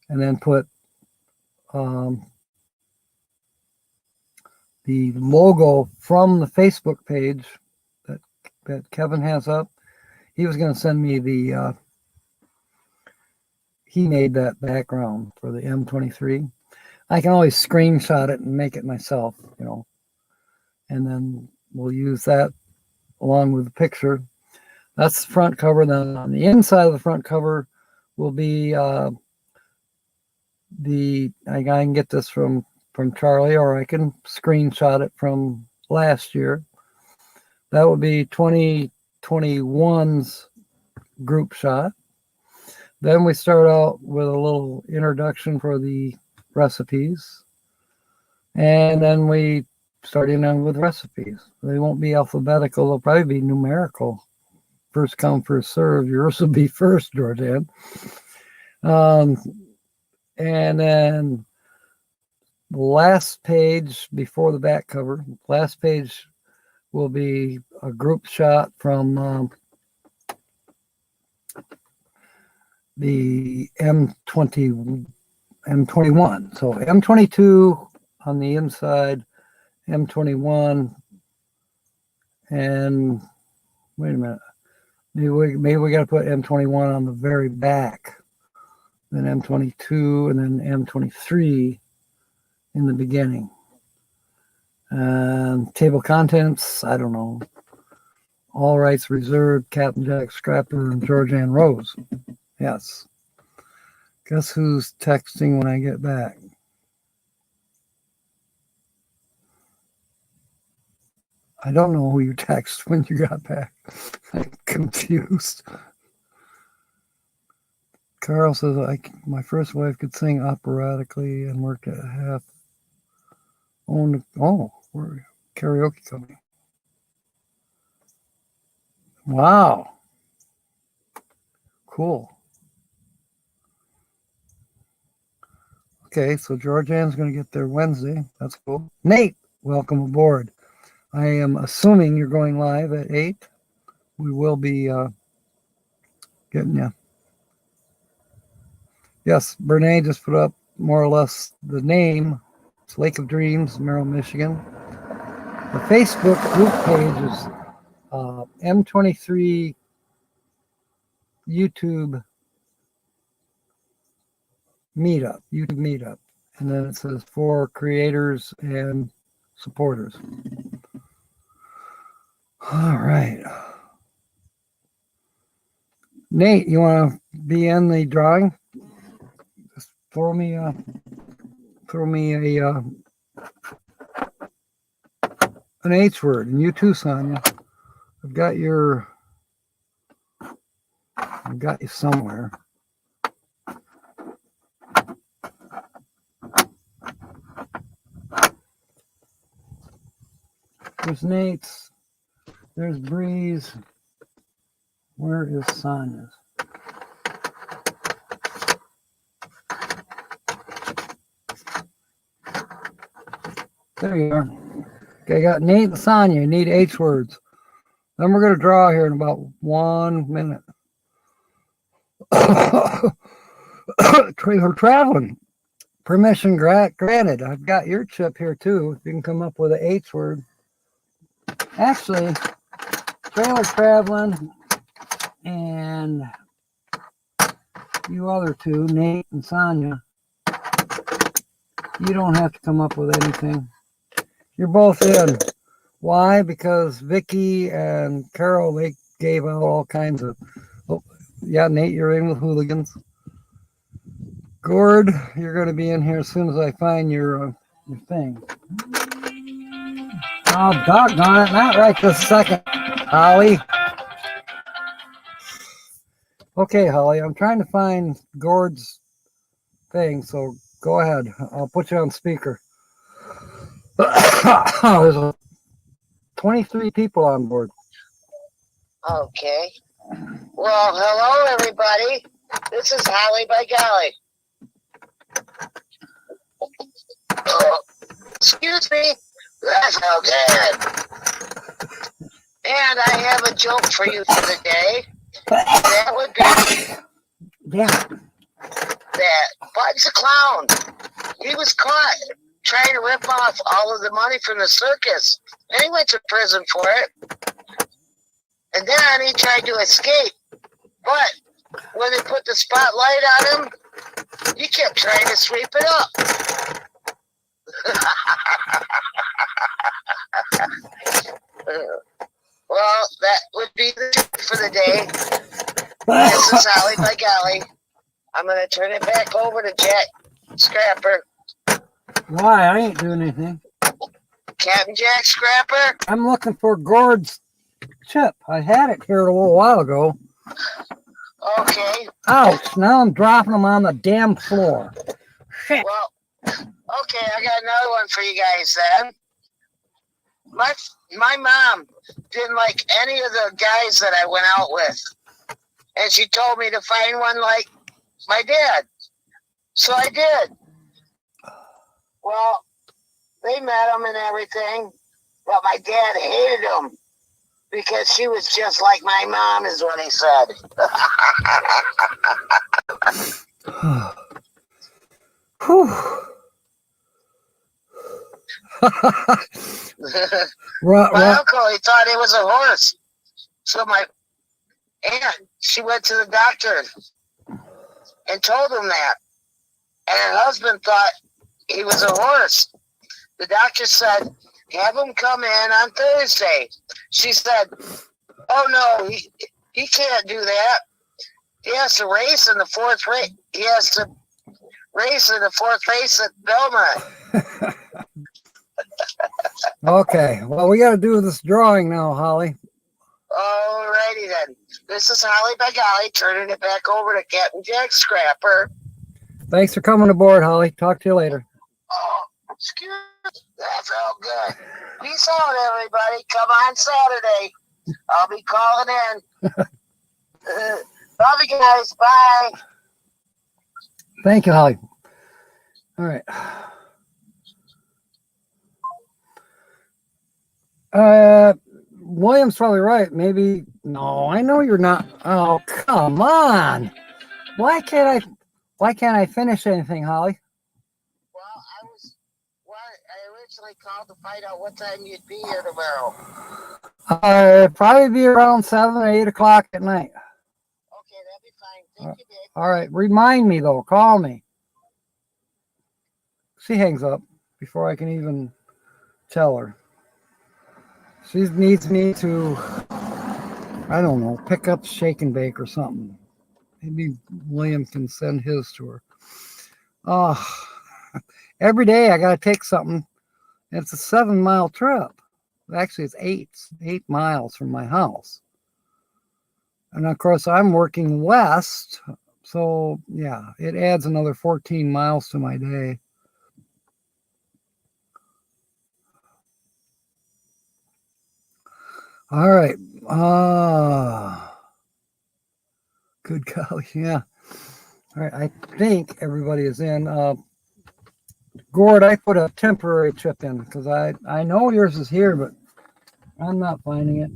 and then put the logo from the Facebook page that Kevin has up. He was going to send me he made that background for the M23. I can always screenshot it and make it myself, and then we'll use that along with the picture. That's the front cover. Then on the inside of the front cover will be I can get this from Charlie, or I can screenshot it from last year. That would be 2021's group shot. Then we start out with a little introduction for the recipes, and then we start in with recipes. They won't be alphabetical, they'll probably be numerical. First come, first serve. Yours will be first, Georgianne. And then the last page before the back cover, last page will be a group shot from the M21. So M22 on the inside, M21, and wait a minute. Maybe we got to put M21 on the very back, then M22, and then M23 in the beginning. Table contents, I don't know. All rights reserved, Captain Jack Scrapper and Georgianne Rose. Yes. Guess who's texting when I get back? I don't know who you text when you got back. I'm confused. Carl says, my first wife could sing operatically and worked at half. We're karaoke company. Wow. Cool. Okay, so Georgianne's going to get there Wednesday. That's cool. Nate, welcome aboard. I am assuming you're going live at 8. We will be getting you. Yes, Bernae just put up more or less the name. It's Lake of Dreams, Merrill, Michigan. The Facebook group page is M23 YouTube meetup. And then it says for creators and supporters. All right. Nate, you want to be in the drawing? Just throw me a an H word, and you too, Sonia. I've got you somewhere. There's Nate's. There's Breeze. Where is Sonia's? There you are. Okay, I got Nate and Sonia. You need H words. Then we're going to draw here in about 1 minute. We're traveling. Permission granted. I've got your chip here too. If you can come up with an H word. Actually, trailer traveling, and you other two, Nate and Sonia, you don't have to come up with anything. You're both in. Why? Because Vicky and Carol, they gave out all kinds of. Oh, yeah, Nate, you're in with hooligans. Gord, you're going to be in here as soon as I find your thing. Oh, doggone it, not right this second, Holly. Okay, Holly, I'm trying to find Gord's thing, so go ahead. I'll put you on speaker. There's 23 people on board. Okay. Well, hello, everybody. This is Holly by Golly. Oh, excuse me. That felt good. And I have a joke for you for the day. That would be that Bud's a clown. He was caught trying to rip off all of the money from the circus. And he went to prison for it. And then he tried to escape. But when they put the spotlight on him, he kept trying to sweep it up. Well, that would be the tip for the day. This is Holly by Golly. I'm going to turn it back over to Jack Scrapper. Why? I ain't doing anything. Captain Jack Scrapper? I'm looking for Gord's chip. I had it here a little while ago. Okay. Ouch. Now I'm dropping them on the damn floor. Shit. Well, okay, I got another one for you guys then. My mom didn't like any of the guys that I went out with. And she told me to find one like my dad. So I did. Well, they met him and everything, but my dad hated him because she was just like my mom, is what he said. My uncle, he thought he was a horse. So my aunt, she went to the doctor and told him that. And her husband thought he was a horse. The doctor said, have him come in on Thursday. She said, oh no, he can't do that. He has to race in the fourth race. He has to race in the fourth race at Belmont. Okay, well, we got to do this drawing now, Holly. Alrighty then. This is Holly by Golly, turning it back over to Captain Jack Scrapper. Thanks for coming aboard, Holly. Talk to you later. Oh, excuse me. That felt good. Peace out, everybody. Come on Saturday. I'll be calling in. Love you guys. Bye. Thank you, Holly. All right. William's probably right. Maybe. No, I know you're not. Oh, come on. Why can't I finish anything, Holly? Well, I originally called to find out what time you'd be here tomorrow. Probably be around 7 or 8 o'clock at night. Okay, that'd be fine. Thank you, Dave. All right. Remind me, though. Call me. She hangs up before I can even tell her. She needs me to, I don't know, pick up Shake and Bake or something. Maybe William can send his to her. Every day I got to take something. It's a 7-mile trip. Actually, it's 8 miles from my house. And of course, I'm working west. So, yeah, it adds another 14 miles to my day. All right. Good golly, yeah. All right, I think everybody is in. Gord, I put a temporary chip in because I know yours is here, but I'm not finding it.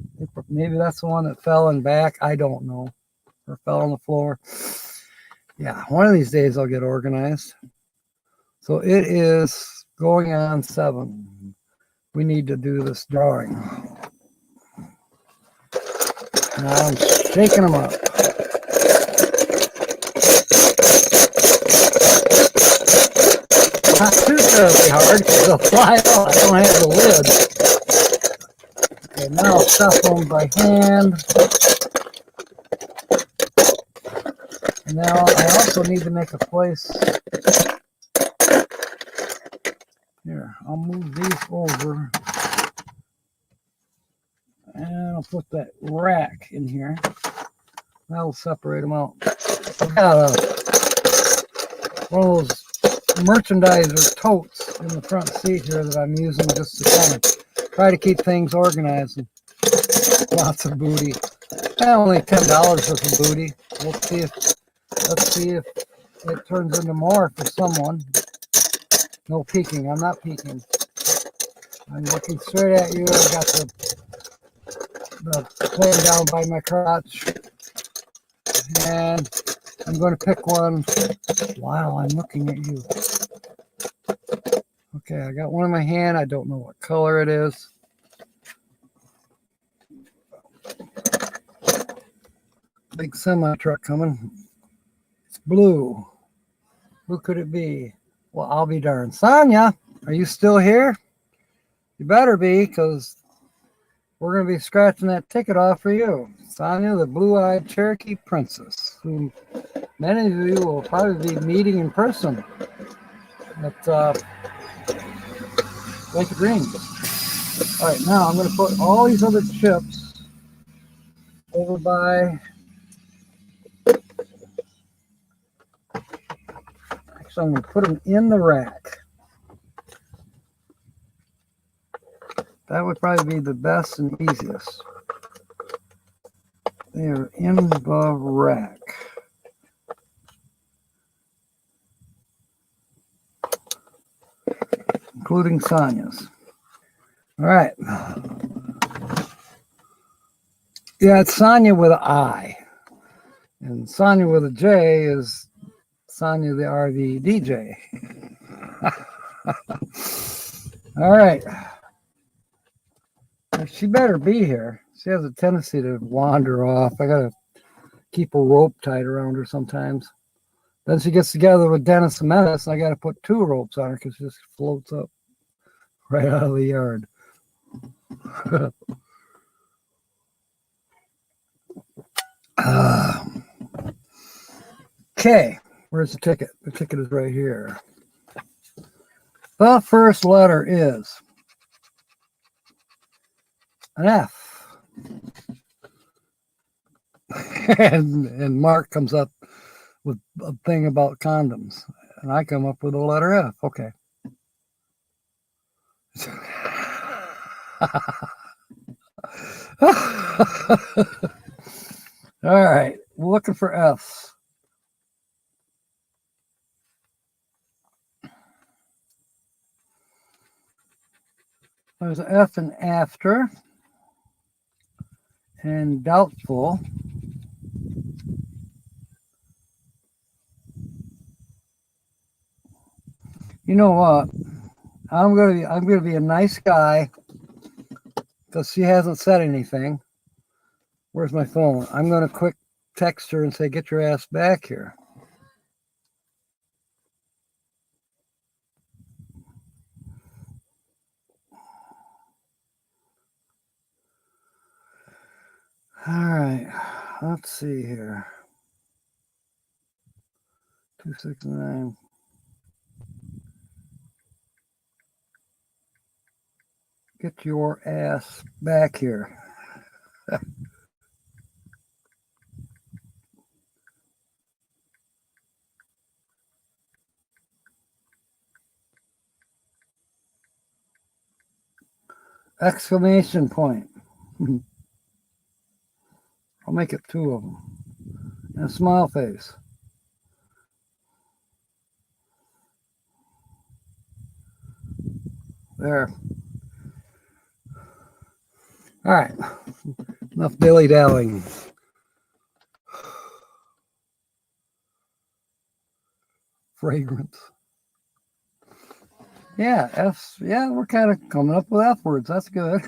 Maybe that's the one that fell in back. I don't know. Or fell on the floor. Yeah, one of these days I'll get organized. So it is going on 7. We need to do this drawing. Now I'm shaking them up. Not too terribly hard because they'll fly out. I don't have the lid. Okay, now I'll stuff them by hand. And now I also need to make a place. Here, I'll move these over. And I'll put that rack in here. That'll separate them out. I've got one of those merchandiser totes in the front seat here that I'm using just to kind of try to keep things organized. And lots of booty. Only $10 worth of booty. Let's see if it turns into more for someone. No peeking. I'm not peeking. I'm looking straight at you. I got the thing down by my crotch. And I'm going to pick one while I'm looking at you. Okay, I got one in my hand. I don't know what color it is. Big semi truck coming. It's blue. Who could it be? Well, I'll be darned. Sonia, are you still here? You better be, because we're going to be scratching that ticket off for you. Sonia, the blue-eyed Cherokee princess, who many of you will probably be meeting in person at Lake of Dreams. All right, now I'm going to put all these other chips over by... Actually, I'm going to put them in the rack. That would probably be the best and easiest. They are in the rack. Including Sonia's. All right. Yeah, it's Sonia with an I. And Sonia with a J is Sonia the RV DJ. All right. She better be here. She has a tendency to wander off. I got to keep a rope tied around her sometimes. Then she gets together with Dennis the Menace, and I got to put 2 ropes on her because she just floats up right out of the yard. Okay, where's the ticket? The ticket is right here. The first letter is an F. and Mark comes up with a thing about condoms. And I come up with a letter F. Okay. All right. We're looking for F's. There's an F in after and doubtful. You know what? I'm gonna be a nice guy because she hasn't said anything. Where's my phone? I'm gonna quick text her and say, "Get your ass back here." All right. Let's see here. 269. Get your ass back here. Exclamation point. I'll make it 2 of them. And a smile face. There. All right. Enough dilly-dallying. Fragrance. Yeah, F's. Yeah, we're kind of coming up with F words. That's good.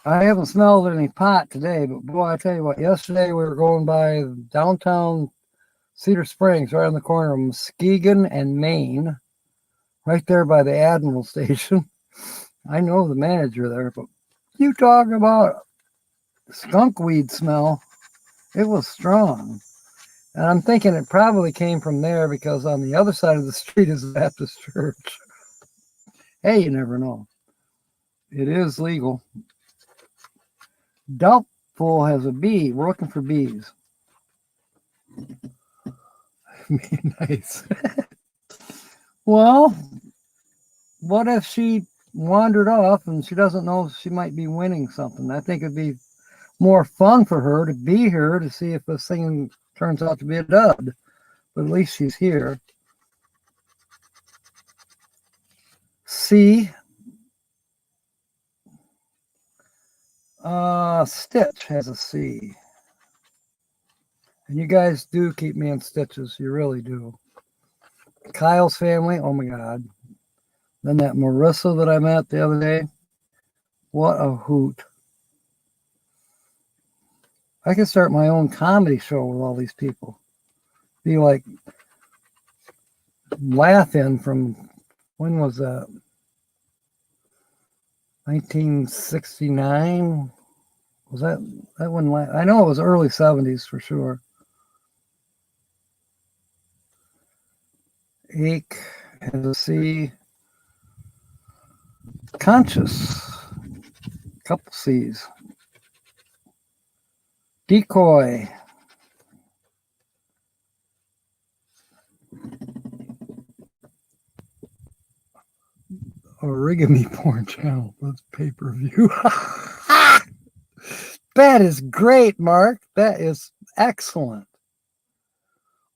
I haven't smelled any pot today, but boy, I tell you what, yesterday we were going by downtown Cedar Springs, right on the corner of Muskegon and Maine, right there by the Admiral Station. I know the manager there, but you talk about skunk weed smell. It was strong. And I'm thinking it probably came from there because on the other side of the street is the Baptist church. Hey, you never know. It is legal. Doubtful has a bee. We're looking for bees. Nice. Well, what if she wandered off and she doesn't know she might be winning something? I think it'd be more fun for her to be here to see if this thing turns out to be a dud. But at least she's here. C. Stitch has a C. And you guys do keep me in stitches. You really do. Kyle's family, oh my God. Then that Marissa that I met the other day. What a hoot. I could start my own comedy show with all these people. Be like laughing from, when was that? 1969? Was that one? I know it was early 70s for sure. Ache has a C. Conscious. Couple C's. Decoy. Origami porn channel. That's pay-per-view. That is great, Mark. That is excellent.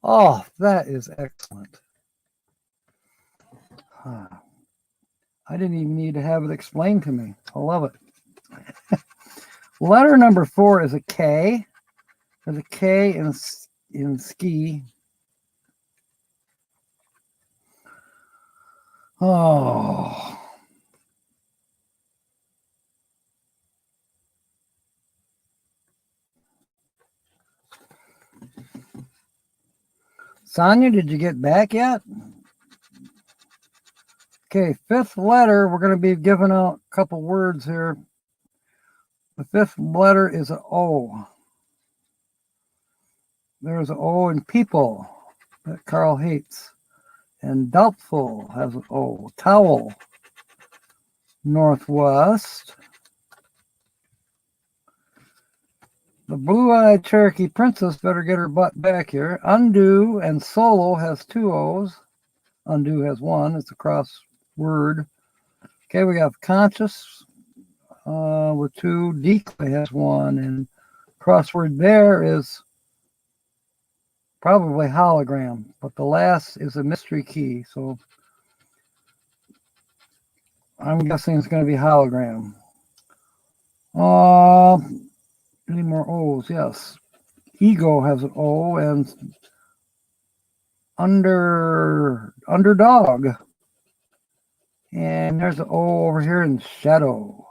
Oh, that is excellent. I didn't even need to have it explained to me. I love it. Letter number 4 is a K. There's a K in ski. Oh. Sonia, did you get back yet? Okay, 5th letter. We're going to be giving out a couple words here. The 5th letter is an O. There's an O in people that Carl hates. And doubtful has an O. Towel. Northwest. The blue-eyed Cherokee princess better get her butt back here. Undo and solo has 2 O's. Undo has 1. It's a cross word. Okay, we have conscious with 2. Decoy has 1. And crossword there is probably hologram. But the last is a mystery key. So I'm guessing it's going to be hologram. Any more O's? Yes. Ego has an O and underdog. And there's an O over here in shadow.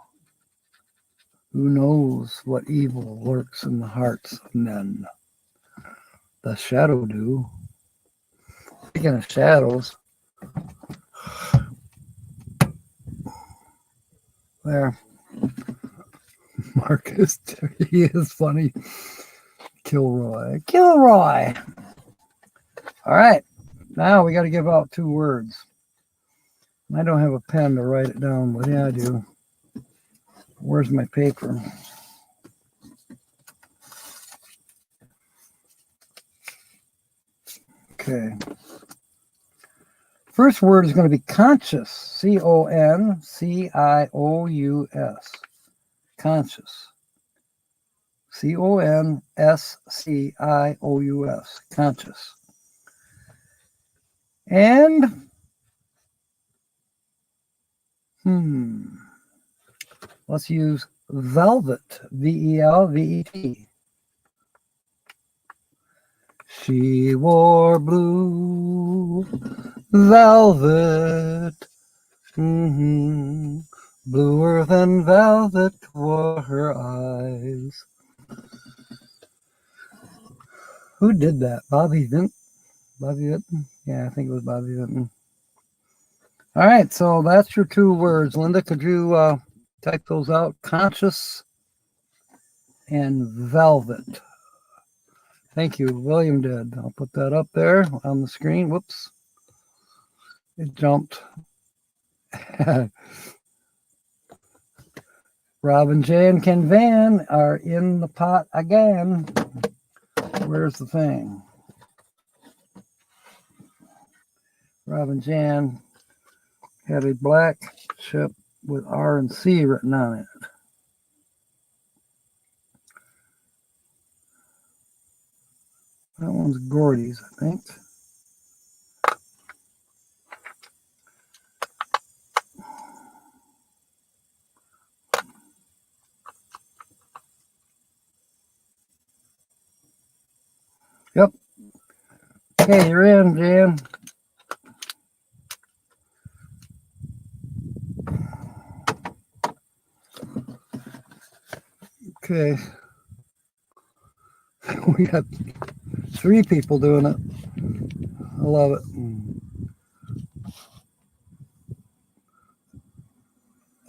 Who knows what evil lurks in the hearts of men? The shadow do. Speaking of shadows. There. Marcus, he is funny. Kilroy. Kilroy! All right. Now we got to give out 2 words. I don't have a pen to write it down, but yeah, I do. Where's my paper? Okay. First word is going to be conscious. C-O-N-C-I-O-U-S. Conscious. C-O-N-S-C-I-O-U-S. Conscious. And let's use velvet. V-E-L-V-E-T. She wore blue velvet. Bluer than velvet were her eyes. Who did that? Bobby Vinton? Bobby Vinton? Yeah, I think it was Bobby Vinton. All right, so that's your two words. Linda, could you type those out? Conscious and velvet. Thank you. William did. I'll put that up there on the screen. Whoops. It jumped. Robin J and Ken Van are in the pot again. Where's the thing? Robin Jan had a black chip with R and C written on it. That one's Gordy's, I think. Yep. Okay, you're in, Jan. Okay. We got 3 people doing it. I love it.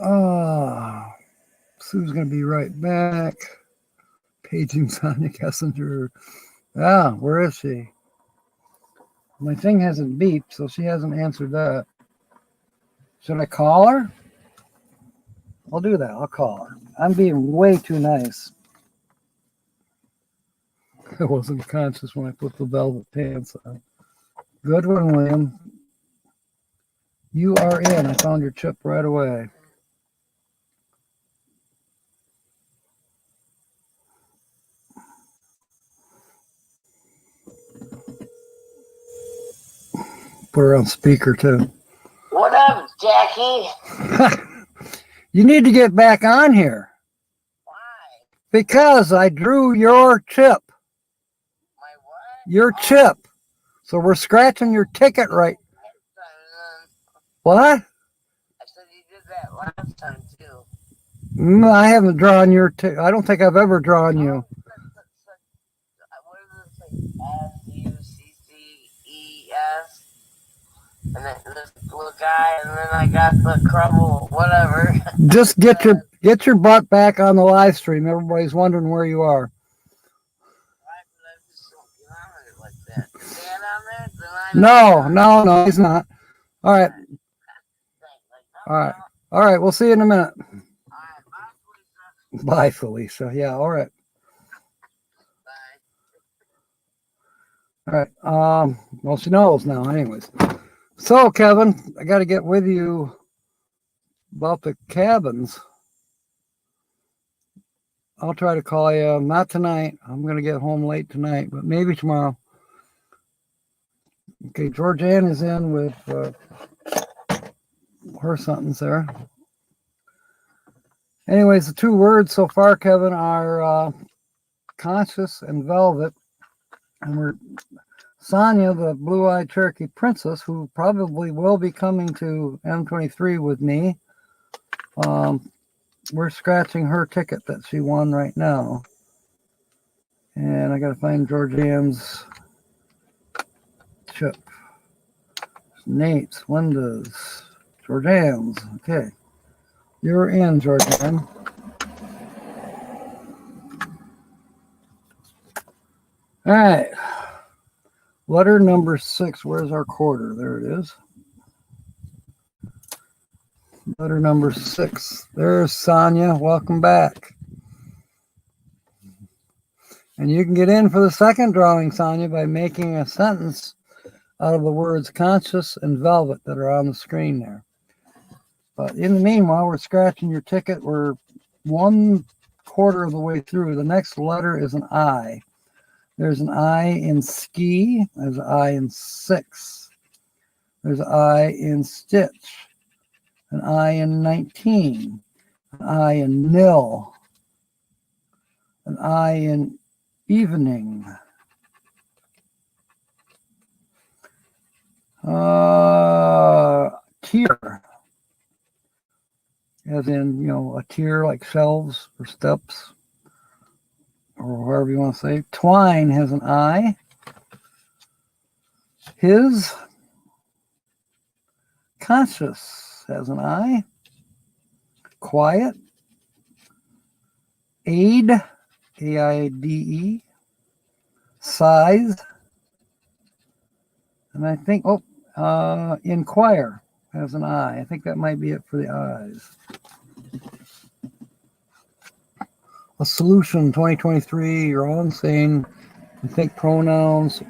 Ah, Sue's going to be right back. Paging Sonia Kessinger. Ah, where is she? My thing hasn't beeped, so she hasn't answered that. Should I call her? I'll do that. I'll call her. I'm being way too nice. I wasn't conscious when I put the velvet pants on. Good one, William. You are in. I found your chip right away. Put her on speaker, too. What up, Jackie? You need to get back on here. Why? Because I drew your chip. My what? Your chip. So we're scratching your ticket right. What? I said you did that last time, too. I haven't drawn your ticket. I don't think I've ever drawn you. What does it say? Fucces. And then this little guy, and then I got the crumble, whatever. Just get your butt back on the live stream. Everybody's wondering where you are. No, he's not. All right. All right, we'll see you in a minute. Bye, Felicia. Yeah, all right. All right. Well, she knows now, anyways. So, Kevin, I got to get with you about the cabins. I'll try to call you. Not tonight. I'm going to get home late tonight, but maybe tomorrow. Okay, Georgianne is in with her sentence there. Anyways, the 2 words so far, Kevin, are conscious and velvet. And we're Sonia, the blue-eyed Cherokee princess, who probably will be coming to M23 with me. We're scratching her ticket that she won right now. And I got to find Georgianne's chip. Nate's, Linda's, Georgianne's. Okay. You're in, Georgianne. All right. Letter number 6. Where's our quarter? There it is. Letter number 6. There's Sonia. Welcome back. And you can get in for the second drawing, Sonia, by making a sentence out of the words conscious and velvet that are on the screen there. But in the meanwhile, we're scratching your ticket. We're 1/4 of the way through. The next letter is an I. There's an I in ski. There's an I in 6. There's an I in stitch. An I in 19. An I in nil. An I in evening. Tear. as in, a tier like shelves or steps, or however you want to say. Twine has an I. His. Conscious has an I. Quiet. Aid, A-I-D-E. Size. And I think, inquire has an I. I think that might be it for the I's. A solution 2023, you're all insane. You think pronouns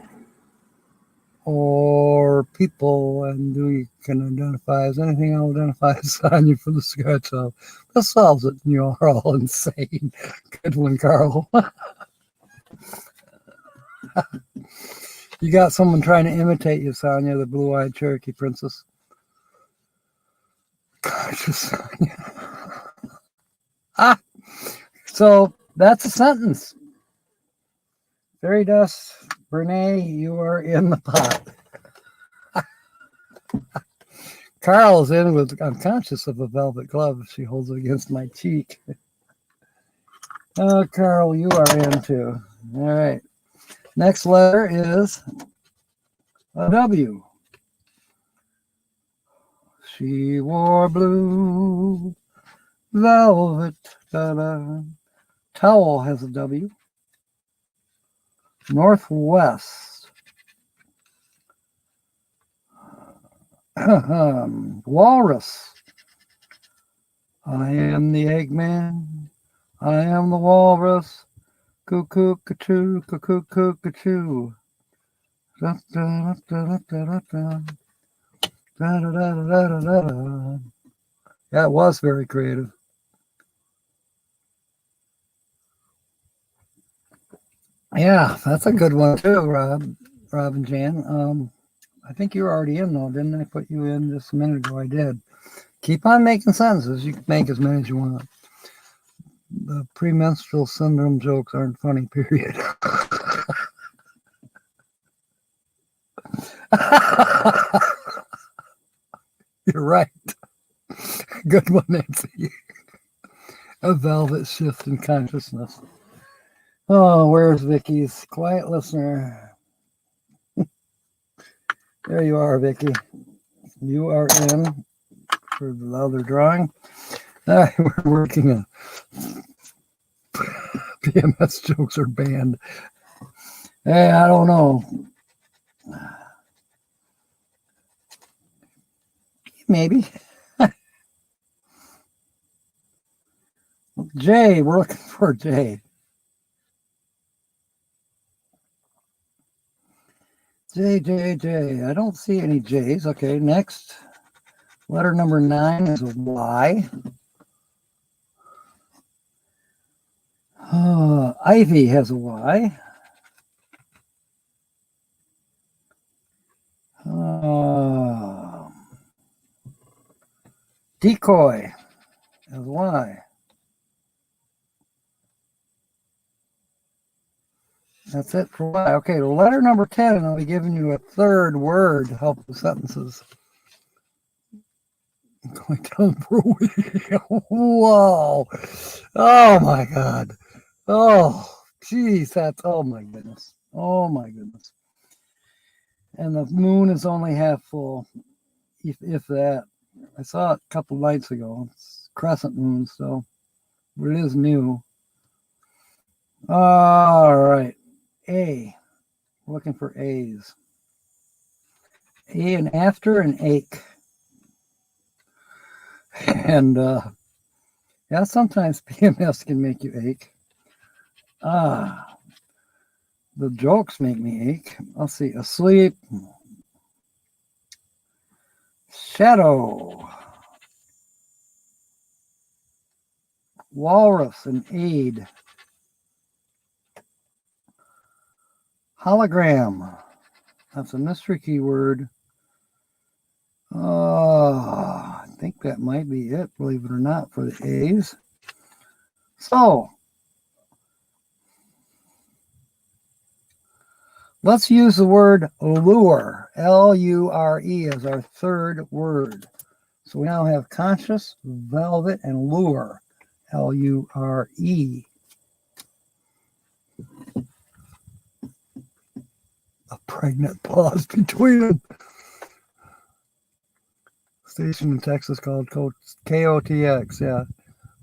or people, and you can identify as anything I'll identify as on you for the sketch of. This solves it, and you're all insane. Good one, Carl. You got someone trying to imitate you, Sonia, the blue-eyed Cherokee princess. Gorgeous, Sonia. So that's a sentence. Fairy dust, Renee, you are in the pot. Carl's in with, I'm conscious of a velvet glove. She holds it against my cheek. Oh, Carl, you are in too. All right. Next letter is a W. She wore blue velvet. Da-da. Towel has a W. Northwest. Walrus. I am the Eggman. I am the walrus. Cuckoo, cuckoo, cuckoo, cuckoo. Da da da da da da. Yeah, it was very creative. Yeah, that's a good one too, Rob and Jan. I think you were already in though, didn't I put you in just a minute ago? I did. Keep on making sentences. You can make as many as you want. The premenstrual syndrome jokes aren't funny, period. You're right. Good one, Nancy. A velvet shift in consciousness. Oh, where's Vicky's quiet listener? There you are, Vicky. You are in for the other drawing. We're working on PMS jokes are banned. Hey, I don't know. Maybe. Jay, we're looking for Jay. J. I don't see any J's. Okay, next. Letter number 9 is a Y. Ivy has a Y. Decoy has a Y. That's it for Y. Okay, letter number 10, and I'll be giving you a third word to help the sentences. Going down for a week. Whoa. Oh my God. Oh, geez, oh my goodness. Oh my goodness. And the moon is only half full, if that. I saw it a couple nights ago. It's crescent moon, so it is new. All right. A. We're looking for A's. A and after and ache. And yeah, sometimes PMS can make you ache. The jokes make me ache. I'll see. Asleep. Shadow. Walrus and aid. Hologram. That's a mystery keyword. I think that might be it, believe it or not, for the A's. So, let's use the word lure, L-U-R-E, as our third word. So we now have conscious, velvet, and lure. Lure. A pregnant pause between them. Station in Texas called KOTX. Yeah.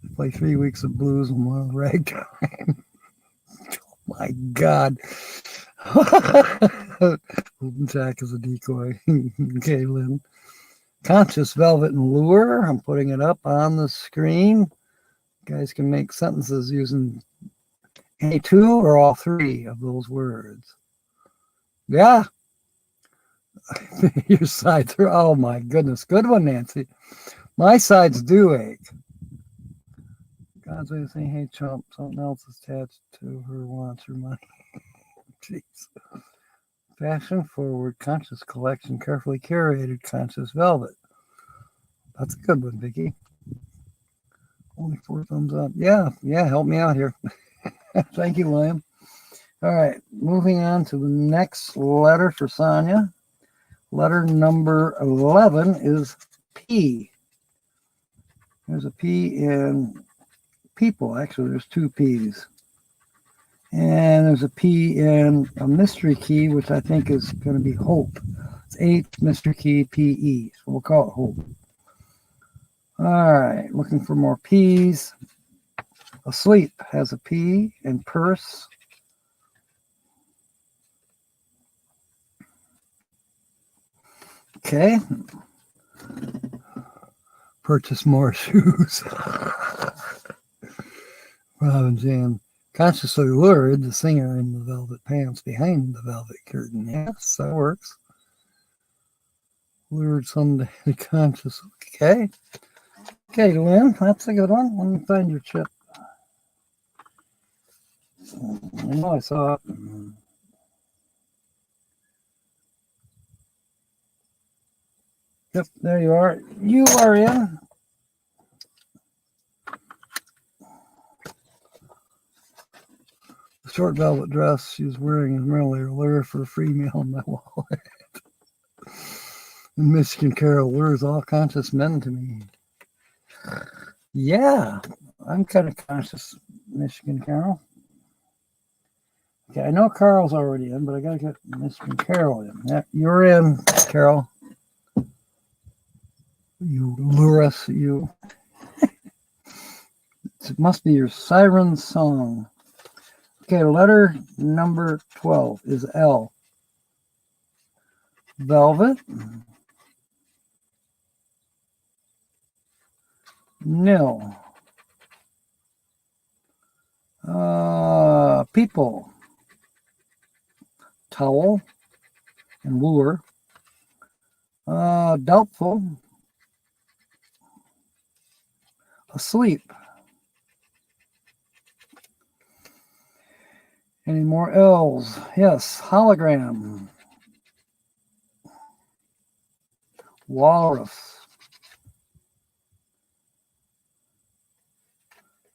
They play 3 weeks of blues and 1 of ragtime. My God. Jack is a decoy. Okay, Lynn. Conscious, velvet, and lure. I'm putting it up on the screen. You guys can make sentences using any 2 or all 3 of those words. Yeah. Your sides are, oh my goodness. Good one, Nancy. My sides do ache. God's way of saying, hey, chump, something else is attached to her, wants her money. Jeez. Fashion forward, conscious collection, carefully curated, conscious velvet. That's a good one, Vicky. Only 4 thumbs up. Yeah, help me out here. Thank you, William. All right, moving on to the next letter for Sonia. Letter number 11 is P. There's a P in people. Actually, there's 2 P's. And there's a P in a mystery key, which I think is going to be hope. It's H, mystery key, P-E. So we'll call it hope. All right, looking for more P's. Asleep has a P, and purse. Okay. Purchase more shoes. Robin Jan. Consciously lured the singer in the velvet pants behind the velvet curtain. Yes, that works. Lured someday to conscious. Okay. Okay, Lynn, that's a good one. Let me find your chip. I know I saw it. Yep, there you are. You are in. The short velvet dress she was wearing is merely a lure for a free meal in my wallet. And Michigan Carol lures all conscious men to me. Yeah, I'm kind of conscious, Michigan Carol. Okay, I know Carl's already in, but I gotta get Michigan Carol in. Yeah, you're in, Carol. You lure us, you. It must be your siren song. Okay, letter number 12 is L. Velvet. Nil. People. Towel and lure. Doubtful. Asleep. Any more L's? Yes. Hologram. Walrus.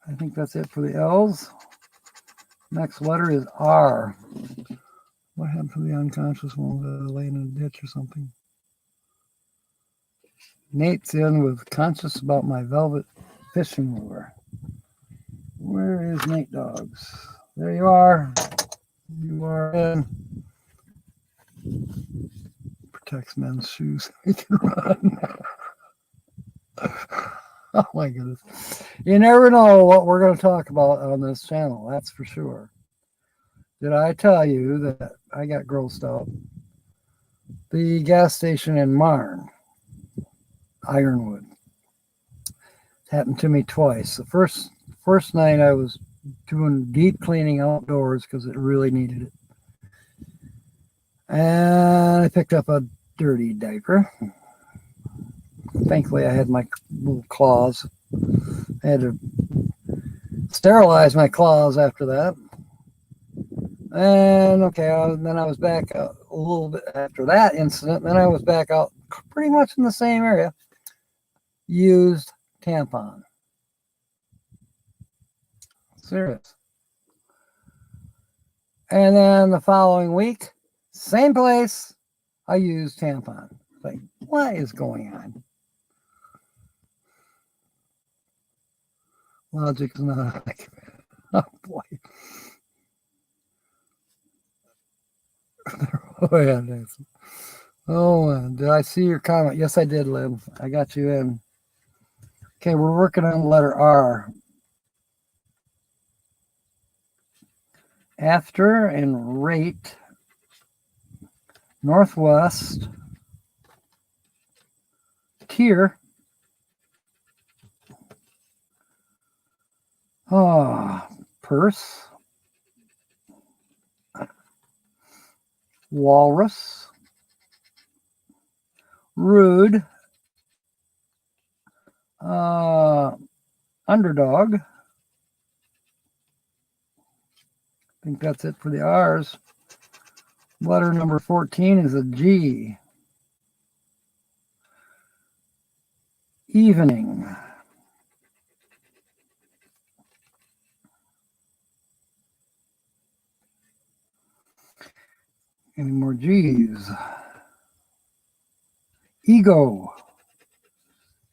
I think that's it for the L's. Next letter is R. What happened to the unconscious one? Laying in a ditch or something? Nate's in with conscious about my velvet fishing lure. Where is Nate Dogs? There you are. You are in. Protects men's shoes. He can run. Oh my goodness. You never know what we're going to talk about on this channel. That's for sure. Did I tell you that I got grossed out? The gas station in Marne, Ironwood. It happened to me twice. The first night I was doing deep cleaning outdoors because it really needed it. And I picked up a dirty diaper. Thankfully, I had my little claws. I had to sterilize my claws after that. And okay, then I was back a little bit after that incident. Then I was back out pretty much in the same area. Used tampon. Serious. And then the following week, same place, I used tampon. Like, what is going on? Logic is not accurate. Oh boy. Oh yeah, thanks. Oh, did I see your comment? Yes, I did, Lynn. I got you in. Okay, we're working on the letter R. After and rate, northwest, tier, purse, walrus, rude, underdog. I think that's it for the R's. Letter number 14 is a G. Evening. Any more G's? Ego.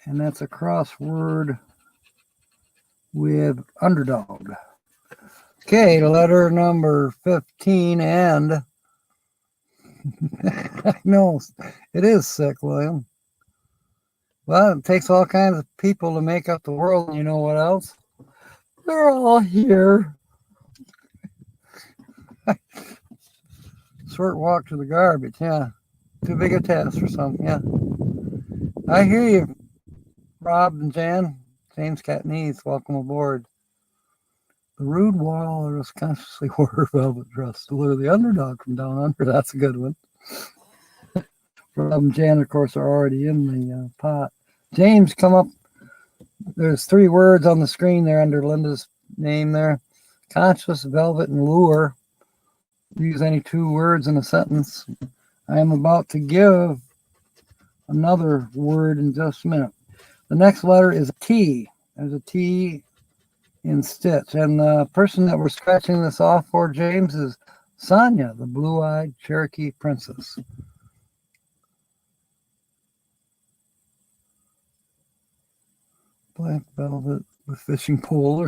And that's a crossword with underdog. Okay, letter number 15 and I know it is sick, William. Well, it takes all kinds of people to make up the world. And you know what else? They're all here. Short walk to the garbage, yeah. Too big a task for some, yeah. I hear you, Rob and Jan. James Catnese, welcome aboard. The rude walrus consciously wore a velvet dress to lure the underdog from down under. That's a good one. Rob and Jan, of course, are already in the pot. James, come up. There's 3 words on the screen there under Linda's name there. Conscious, velvet, and lure. Use any 2 words in a sentence. I am about to give another word in just a minute. The next letter is a T. There's a T in stitch. And the person that we're scratching this off for, James, is Sonia, the blue-eyed Cherokee princess. Black velvet with fishing pole.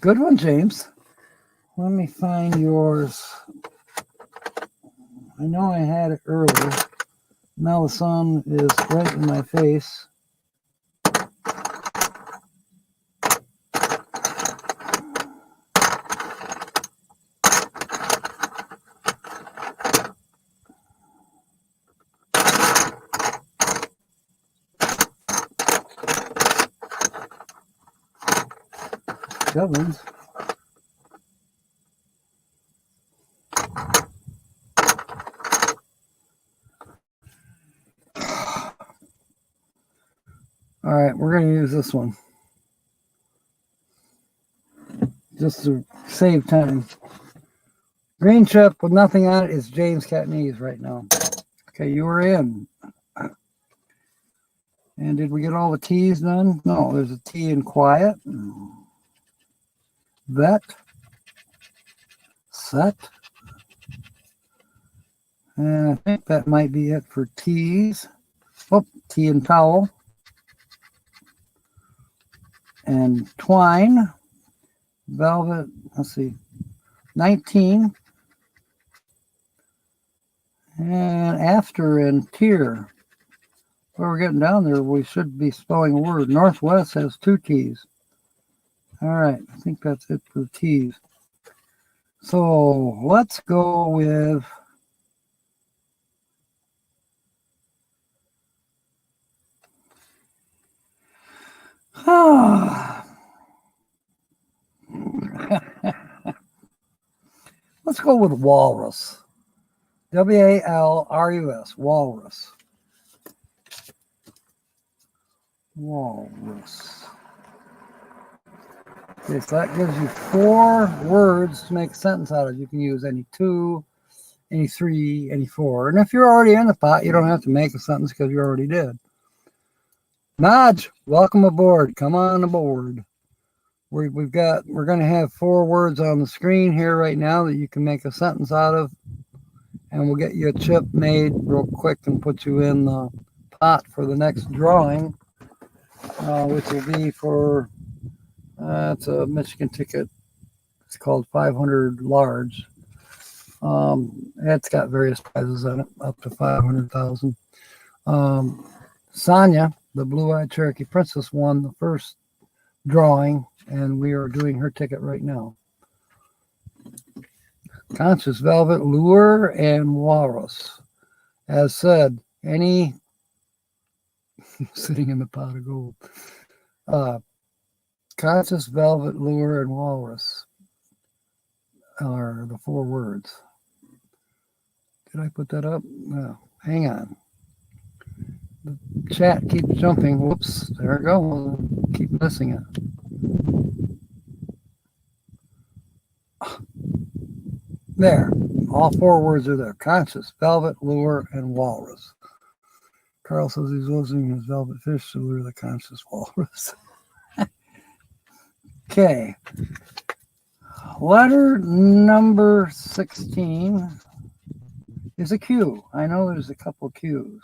Good one, James. Let me find yours. I know I had it earlier. Now the sun is right in my face. Gubbins. All right, we're going to use this one just to save time. Green chip with nothing on it is James Catnese right now. Okay, you were in. And did we get all the T's done? No, there's a T in quiet. Vet. Set. And I think that might be it for T's. Oh, T and towel. And twine. Velvet. Let's see. 19. And after and tier. Well, we're getting down there. We should be spelling a word. Northwest has 2 T's. All right. I think that's it for the T's. So let's go with let's go with walrus. W-A-L-R-U-S. Walrus. Walrus. Okay, so that gives you 4 words to make a sentence out of. You can use any 2, any 3, any 4. And if you're already in the pot, you don't have to make a sentence because you already did. Naj, welcome aboard. Come on aboard. We're going to have 4 words on the screen here right now that you can make a sentence out of. And we'll get you a chip made real quick and put you in the pot for the next drawing, which will be for It's a Michigan ticket. It's called 500 large. It's got various prizes on it, up to 500,000. Sonia, the blue-eyed Cherokee Princess, won the first drawing, and we are doing her ticket right now. Conscious Velvet, Lure, and Walrus. As said, any sitting in the pot of gold. Conscious Velvet, Lure, and Walrus are the 4 words. Did I put that up? No. Hang on. The chat keeps jumping. Whoops. There it goes. Keep missing it. There. All 4 words are there. Conscious, Velvet, Lure, and Walrus. Carl says he's losing his velvet fish to lure the conscious walrus. Okay. Letter number 16 is a Q. I know there's a couple Q's.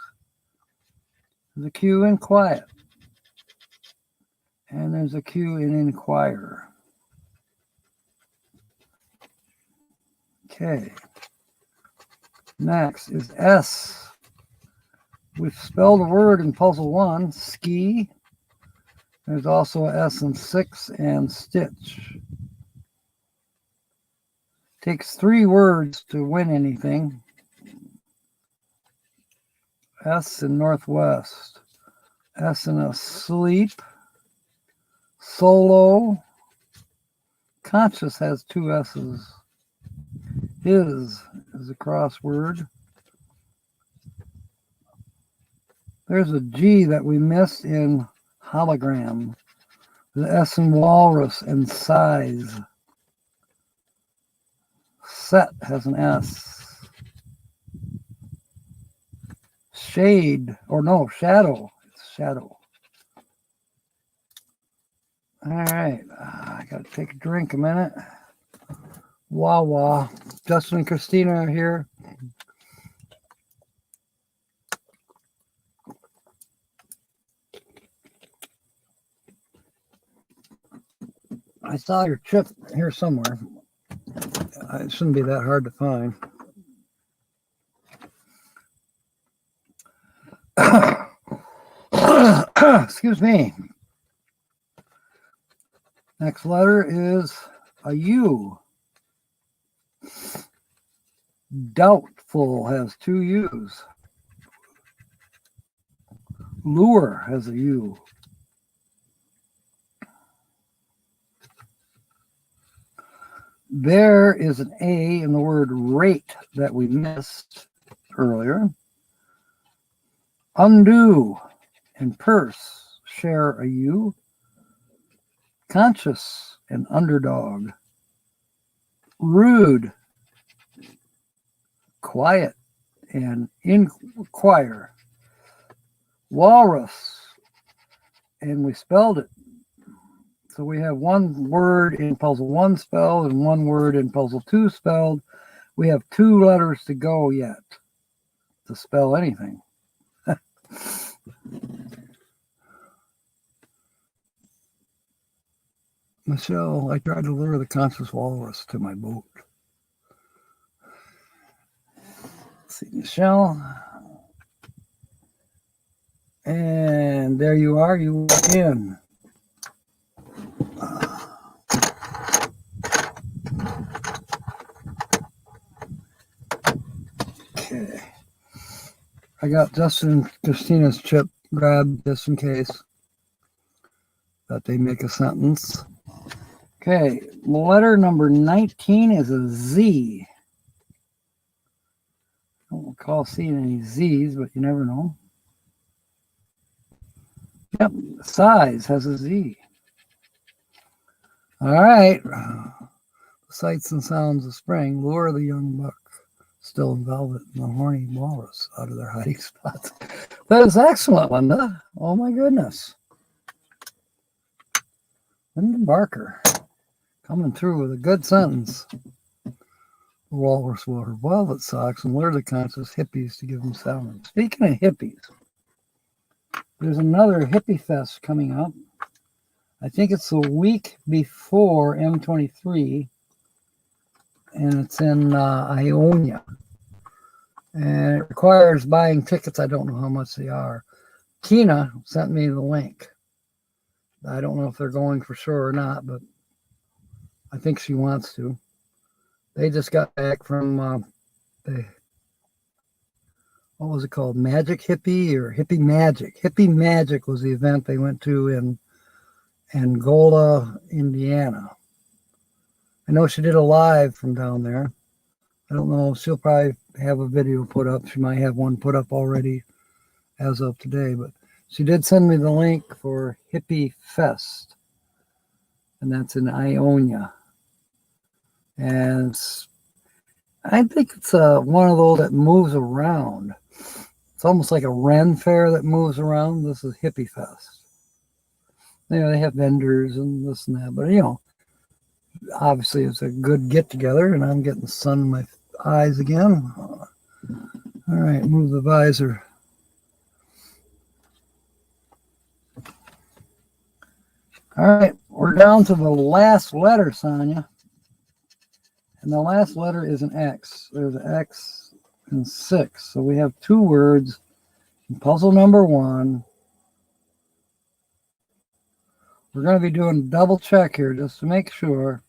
There's a Q in quiet. And there's a Q in inquire. Okay. Next is S. We've spelled a word in puzzle 1, ski. There's also a S in 6 and stitch. Takes 3 words to win anything. S in northwest. S in asleep. Solo. Conscious has 2 S's. His is a crossword. There's a G that we missed in hologram. The S in walrus and size. Set has an S. Shade, or no, shadow. It's shadow. All right. I got to take a drink a minute. Wawa. Justin and Christina are here. I saw your chip here somewhere. It shouldn't be that hard to find. Excuse me. Next letter is a U. Doubtful has 2 U's. Lure has a U. There is an A in the word rate that we missed earlier. Undo and purse share a U. Conscious and underdog. Rude, quiet, and inquire. Walrus, and we spelled it. So we have 1 word in puzzle 1 spelled and 1 word in puzzle 2 spelled. We have 2 letters to go yet to spell anything. Michelle, I tried to lure the conscious walrus to my boat. Let's see, Michelle. And there you are. You are in. Okay. I got Justin and Christina's chip grabbed just in case that they make a sentence. Okay, letter number 19 is a Z. I don't recall seeing any Z's, but you never know. Yep, size has a Z. All right. Sights and sounds of spring lure the young buck, still in velvet, and the horny walrus out of their hiding spots. That is excellent, Linda. Oh my goodness. Linda Barker coming through with a good sentence. The walrus wore velvet socks and lure the conscious hippies to give them salmon. Speaking of hippies, there's another hippie fest coming up I think it's the week before M23, and it's in Ionia. And it requires buying tickets. I don't know how much they are. Tina sent me the link. I don't know if they're going for sure or not, but I think she wants to. They just got back from what was it called? Magic Hippie or Hippie Magic? Hippie Magic was the event they went to in Angola, Indiana. I know she did a live from down there. I don't know. She'll probably have a video put up. She might have one put up already as of today, but she did send me the link for Hippie Fest, and that's in Ionia. And I think it's one of those that moves around. It's almost like a Ren fair that moves around. This is Hippie Fest. You know, they have vendors and this and that, but you know, obviously it's a good get together. And I'm getting the sun in my eyes again. All right, move the visor. All right, we're down to the last letter, Sonia. And the last letter is an X. There's an X and 6. So we have 2 words in puzzle number 1. We're going to be doing a double check here just to make sure.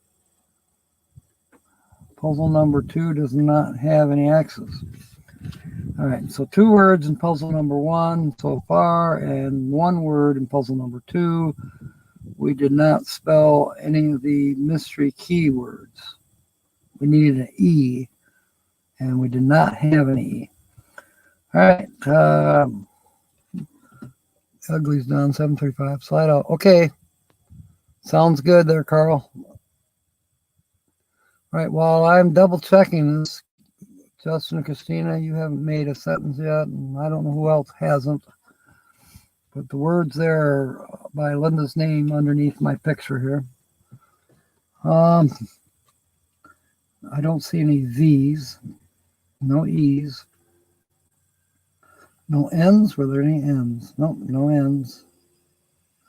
Puzzle number 2 does not have any X's. All right, so 2 words in puzzle number 1 so far, and 1 word in puzzle number 2. We did not spell any of the mystery keywords. We needed an E, and we did not have an E. All right, Ugly's done, 7:35, slide out. Okay, sounds good there, Carl. All right, while I'm double checking this, Justin and Christina, you haven't made a sentence yet, and I don't know who else hasn't. But the words there are by Linda's name underneath my picture here. I don't see any V's, no E's, no N's. Were there any N's? Nope, no N's.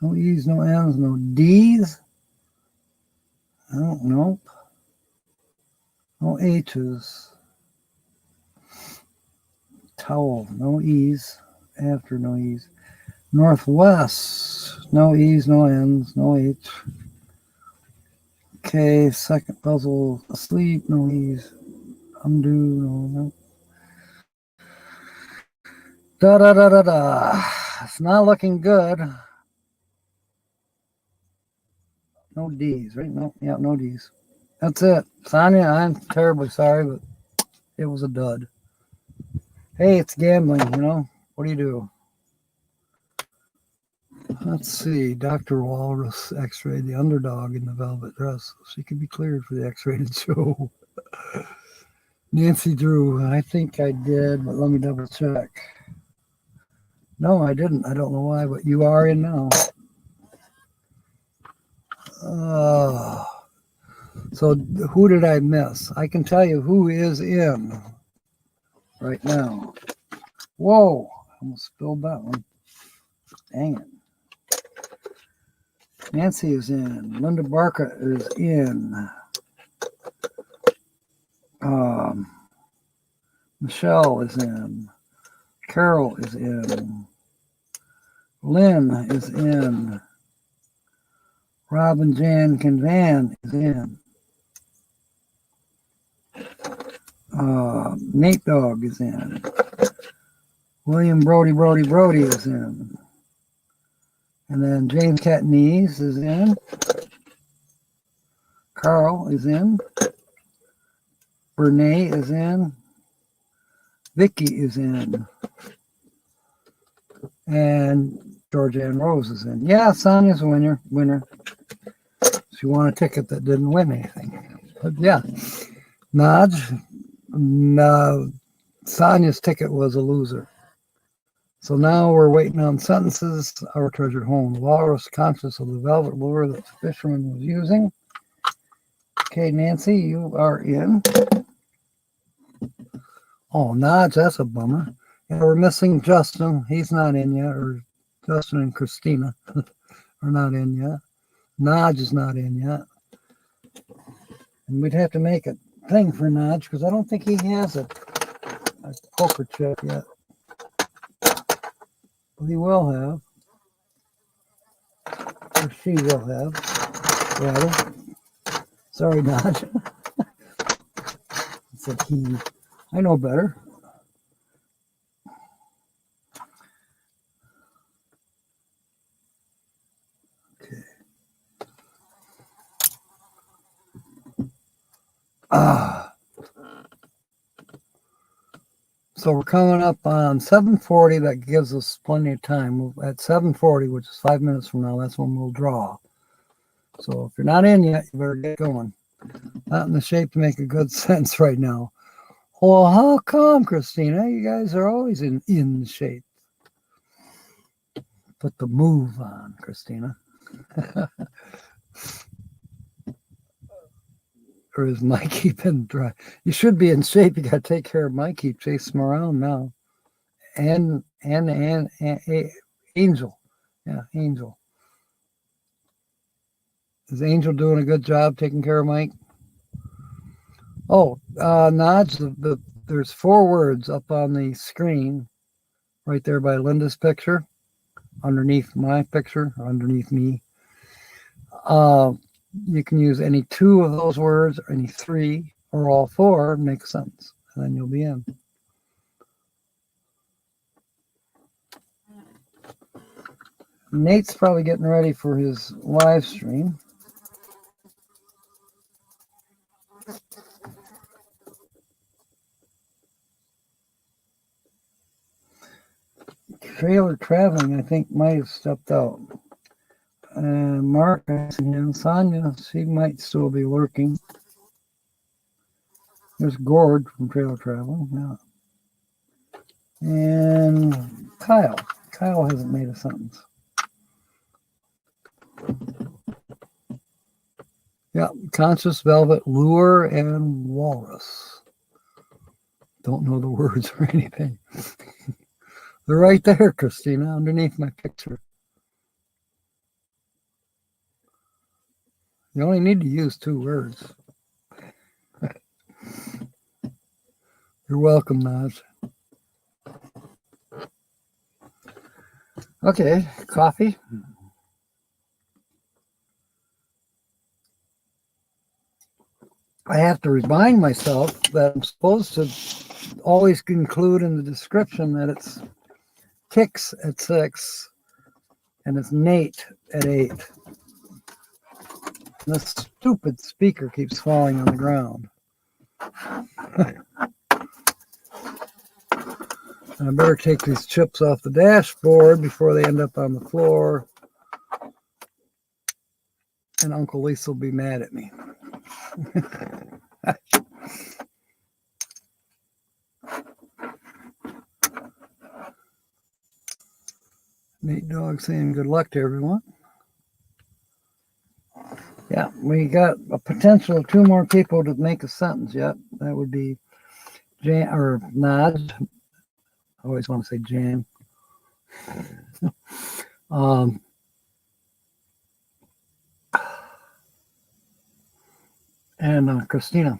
No E's, no N's, no D's. Nope. No H's. Towel, no E's. After, no E's. Northwest, no E's, no N's, no H. Okay, second puzzle, asleep, no E's. Undo, no. Da. It's not looking good. No D's, right? No, yeah, no D's. That's it. Sonia, I'm terribly sorry, but it was a dud. Hey, it's gambling, you know. What do you do? Let's see. Dr. Walrus x-rayed the underdog in the velvet dress. She could be cleared for the x-rated show. Nancy Drew, I think I did, but let me double check. No, I didn't. I don't know why, but you are in now. So who did I miss? I can tell you who is in right now. Whoa, I almost spilled that one. Dang it. Nancy is in. Linda Barca is in. Michelle is in. Carol is in. Lynn is in. Robin Jan Canvan is in. Nate Dogg is in. William Brody is in. And then James Catanese is in. Carl is in. Brene is in. Vicky is in. And Georgianne Rose is in. Yeah, Sonia's a winner. She won a ticket that didn't win anything. But yeah, Naj, Sonia's ticket was a loser. So now we're waiting on sentences. Our treasured home. The walrus conscious of the velvet lure that the fisherman was using. Okay, Nancy, you are in. Oh, Naj, that's a bummer. Yeah, we're missing Justin. He's not in yet. Or Justin and Christina are not in yet. Nodge is not in yet. And we'd have to make a thing for Nodge because I don't think he has a poker chip yet. But he will have. Or she will have. Rather. Sorry, Nodge. It's a he. I know better. Okay. So we're coming up on 7:40. That gives us plenty of time. At 7:40, which is 5 minutes from now, that's when we'll draw. So if you're not in yet, you better get going. Not in the shape to make a good sense right now. Well, how come, Christina? You guys are always in shape. Put the move on, Christina. Or is Mikey been dry? You should be in shape. You got to take care of Mikey. Chase him around now. And Angel. Yeah, Angel. Is Angel doing a good job taking care of Mike? Oh, Nodge, there's 4 words up on the screen right there by Linda's picture, underneath my picture, underneath me. You can use any 2 of those words, or any 3, or all 4, make sense, and then you'll be in. Nate's probably getting ready for his live stream. Trailer Traveling, I think, might have stepped out. Mark, and Sonia, she might still be lurking. There's Gord from Trailer Traveling, yeah. And Kyle. Kyle hasn't made a sentence. Yeah, Conscious Velvet, Lure, and Walrus. Don't know the words or anything. They're right there, Christina, underneath my picture. You only need to use 2 words. You're welcome, Naz. Okay, coffee. I have to remind myself that I'm supposed to always include in the description that it's Kicks at 6 and it's Nate at 8. This stupid speaker keeps falling on the ground. I better take these chips off the dashboard before they end up on the floor. And Uncle Lisa will be mad at me. Nate Dog saying good luck to everyone. Yeah, we got a potential of 2 more people to make a sentence yet. That would be Jan or Nod. I always want to say Jan. And Christina.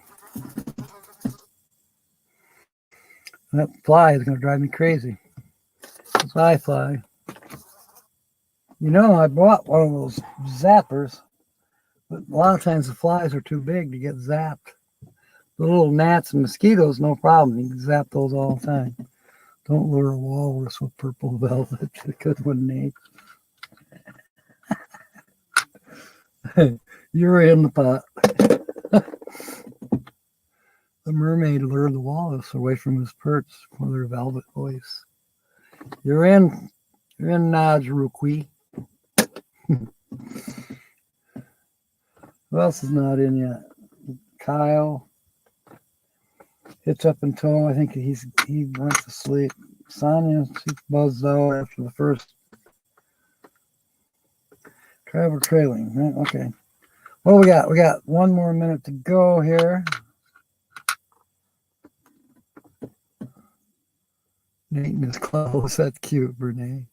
That fly is going to drive me crazy. It's fly. You know, I bought one of those zappers, but a lot of times the flies are too big to get zapped. The little gnats and mosquitoes, no problem. You can zap those all the time. Don't lure a walrus with purple velvet. Good one, Nate. You're in the pot. The mermaid lured the walrus away from his perch with her velvet voice. You're in Najruqui. Who else is not in yet? Kyle. Hitch up and toe. I think he went to sleep. Sonia, she buzzed out after the first. Travel trailing. Right? Okay. What do we got? We got 1 more minute to go here. Nate in his clothes. That's cute, Brene.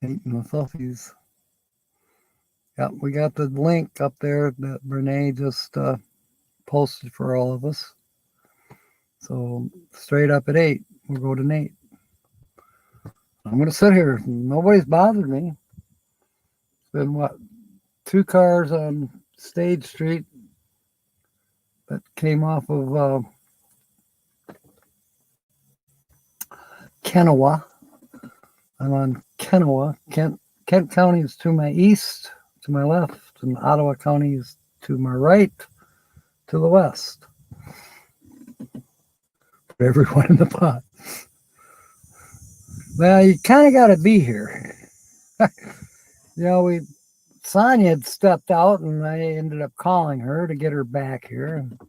Eating the fluffies. Yep, we got the link up there that Renee just posted for all of us. So straight up at 8, we'll go to Nate. I'm going to sit here. Nobody's bothered me. It's been, what, 2 cars on Stage Street that came off of Kennewa. I'm on Kennewa. Kent County is to my east, to my left, and Ottawa County is to my right, to the west. Everyone in the pot. Well, you kind of got to be here. Sonia had stepped out, and I ended up calling her to get her back here. And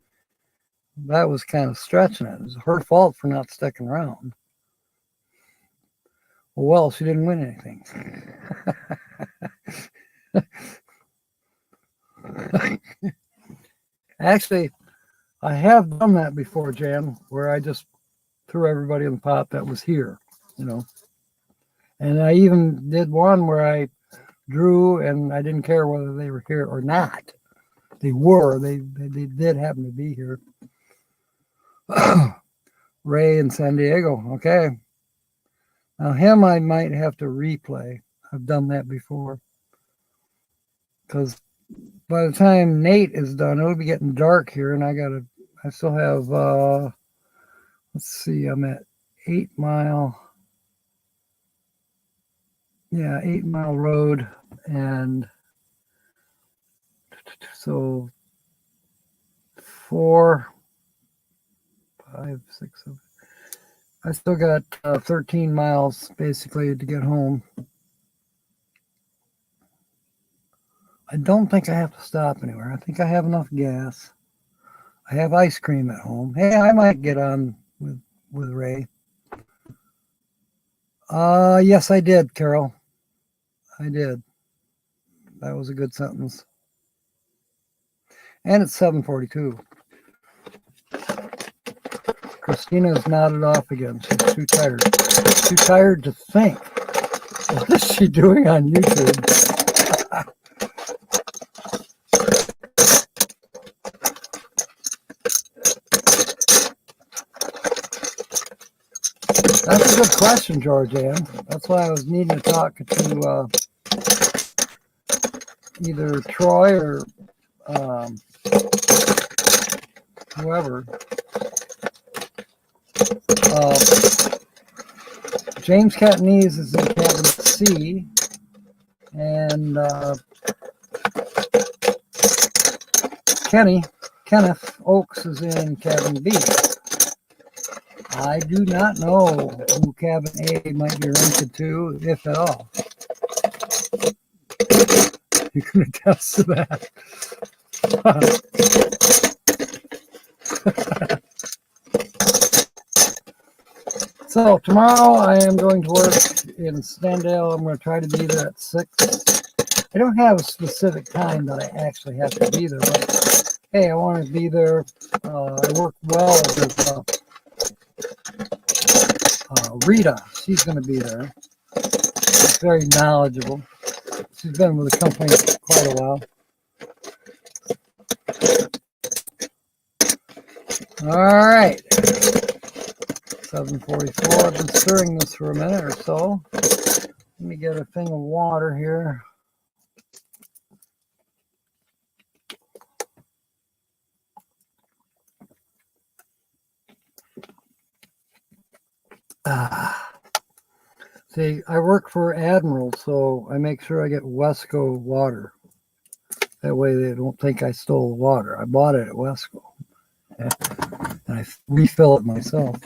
that was kind of stretching it. It was her fault for not sticking around. Well, she didn't win anything. Actually, I have done that before, Jan, where I just threw everybody in the pot that was here, And I even did one where I drew and I didn't care whether they were here or not. They were. They did happen to be here. Ray in San Diego. Okay. Now him I might have to replay. I've done that before. Because by the time Nate is done, it'll be getting dark here, and I still have let's see, I'm at 8 Mile. Yeah, 8 Mile Road, and so 4, 5, 6, 7. I still got 13 miles basically to get home. I don't think I have to stop anywhere. I think I have enough gas. I have ice cream at home. Hey, I might get on with Ray. Yes, I did, Carol. I did. That was a good sentence. And it's 7:42. Christina's nodded off again. She's too tired. Too tired to think. What is she doing on YouTube? That's a good question, Georgianne. That's why I was needing to talk to either Troy or whoever. James Catanese is in cabin C, and Kenneth Oakes is in cabin B. I do not know who cabin A might be rented to, if at all. You can attest to that. So tomorrow I am going to work in Stendale. I'm going to try to be there at 6. I don't have a specific time that I actually have to be there, but hey, I want to be there. I work well with Rita. She's going to be there. She's very knowledgeable. She's been with the company quite a while. All right. 7:44. I've been stirring this for a minute or so. Let me get a thing of water here. See, I work for Admiral, so I make sure I get Wesco water. That way they don't think I stole the water. I bought it at Wesco. And I refill it myself.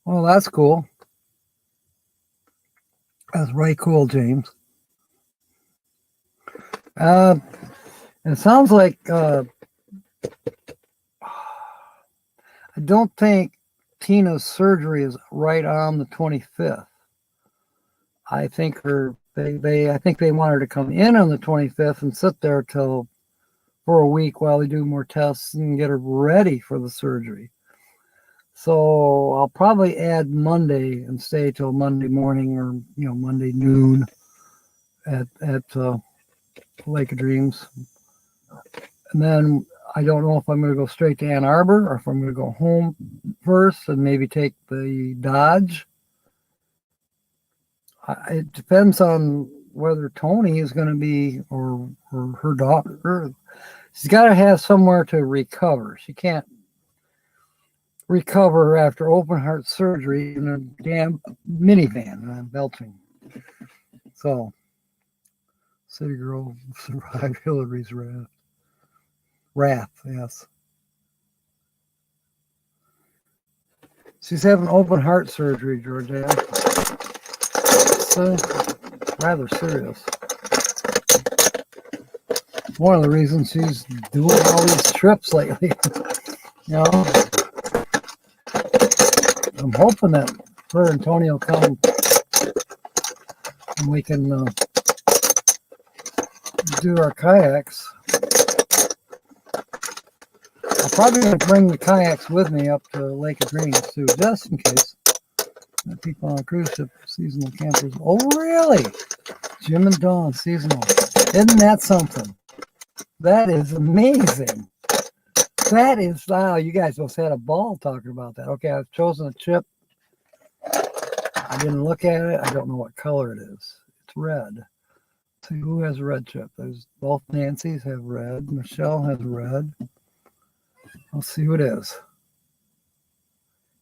Well, that's cool. That's right cool, James. It sounds like I don't think Tina's surgery is right on the 25th. I think I think they want her to come in on the 25th and sit there for a week while they do more tests and get her ready for the surgery. So I'll probably add Monday and stay till Monday morning or Monday noon at Lake of Dreams, and then I don't know if I'm going to go straight to Ann Arbor or if I'm going to go home first and maybe take the Dodge. It depends on whether Tony is going to be or her daughter. She's got to have somewhere to recover. She can't recover after open heart surgery in a damn minivan. I'm belching. So, City Girl survived Hillary's wrath. Wrath, yes. She's having open heart surgery, Georgia. It's rather serious. One of the reasons she's doing all these trips lately. I'm hoping that her and Tony will come and we can do our kayaks. I'm probably going to bring the kayaks with me up to Lake of Dreams too, just in case. The people on a cruise ship, seasonal campers. Oh, really? Jim and Dawn, seasonal. Isn't that something? That is amazing. That is, wow, you guys must have had a ball talking about that. Okay, I've chosen a chip. I didn't look at it. I don't know what color it is. It's red. See who has a red chip. There's both Nancy's have red. Michelle has red. Let's see who it is.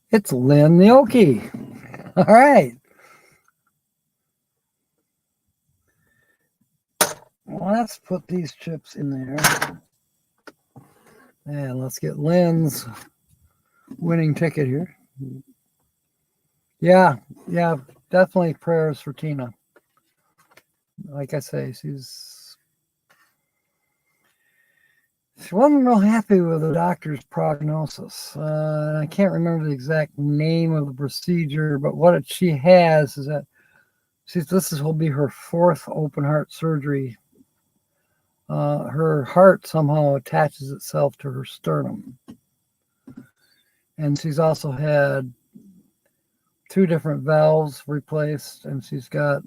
It's Lynn the Okie. All right. Well, let's put these chips in there. And let's get Lynn's winning ticket here. Yeah, definitely prayers for Tina. Like I say, she wasn't real happy with the doctor's prognosis. I can't remember the exact name of the procedure, but what she has is that this will be her 4th open heart surgery. Her heart somehow attaches itself to her sternum. And she's also had 2 different valves replaced, and she's got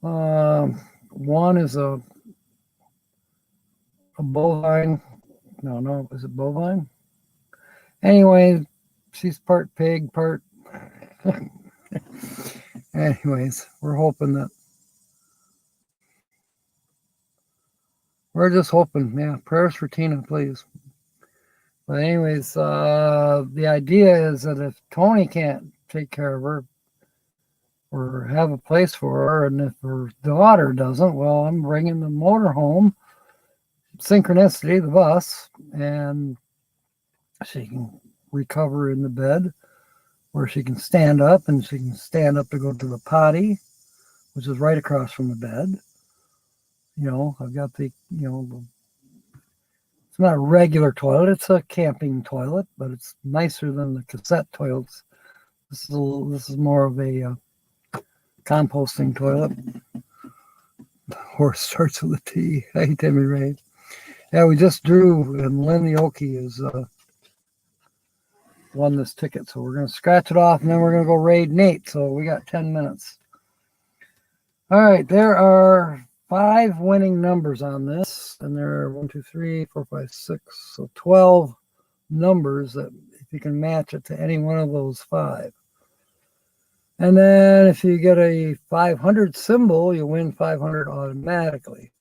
one is a bovine. No, is it bovine? Anyway, she's part pig, part. Anyways, we're hoping that. We're just hoping, yeah. Prayers for Tina, please. But anyways, the idea is that if Tony can't take care of her or have a place for her, and if her daughter doesn't, well, I'm bringing the motorhome, Synchronicity, the bus, and she can recover in the bed where she can stand up, and she can stand up to go to the potty, which is right across from the bed. I've got the, it's not a regular toilet. It's a camping toilet, but it's nicer than the cassette toilets. This is more of a composting toilet. The horse starts with a T. Hey, Timmy Ray. Yeah, we just drew, and Lynn the Okie is won this ticket. So we're going to scratch it off, and then we're going to go raid Nate. So we got 10 minutes. All right, there are 5 winning numbers on this, and there are 1, 2, 3, 4, 5, 6, so 12 numbers that if you can match it to any one of those 5. And then if you get a 500 symbol, you win 500 automatically.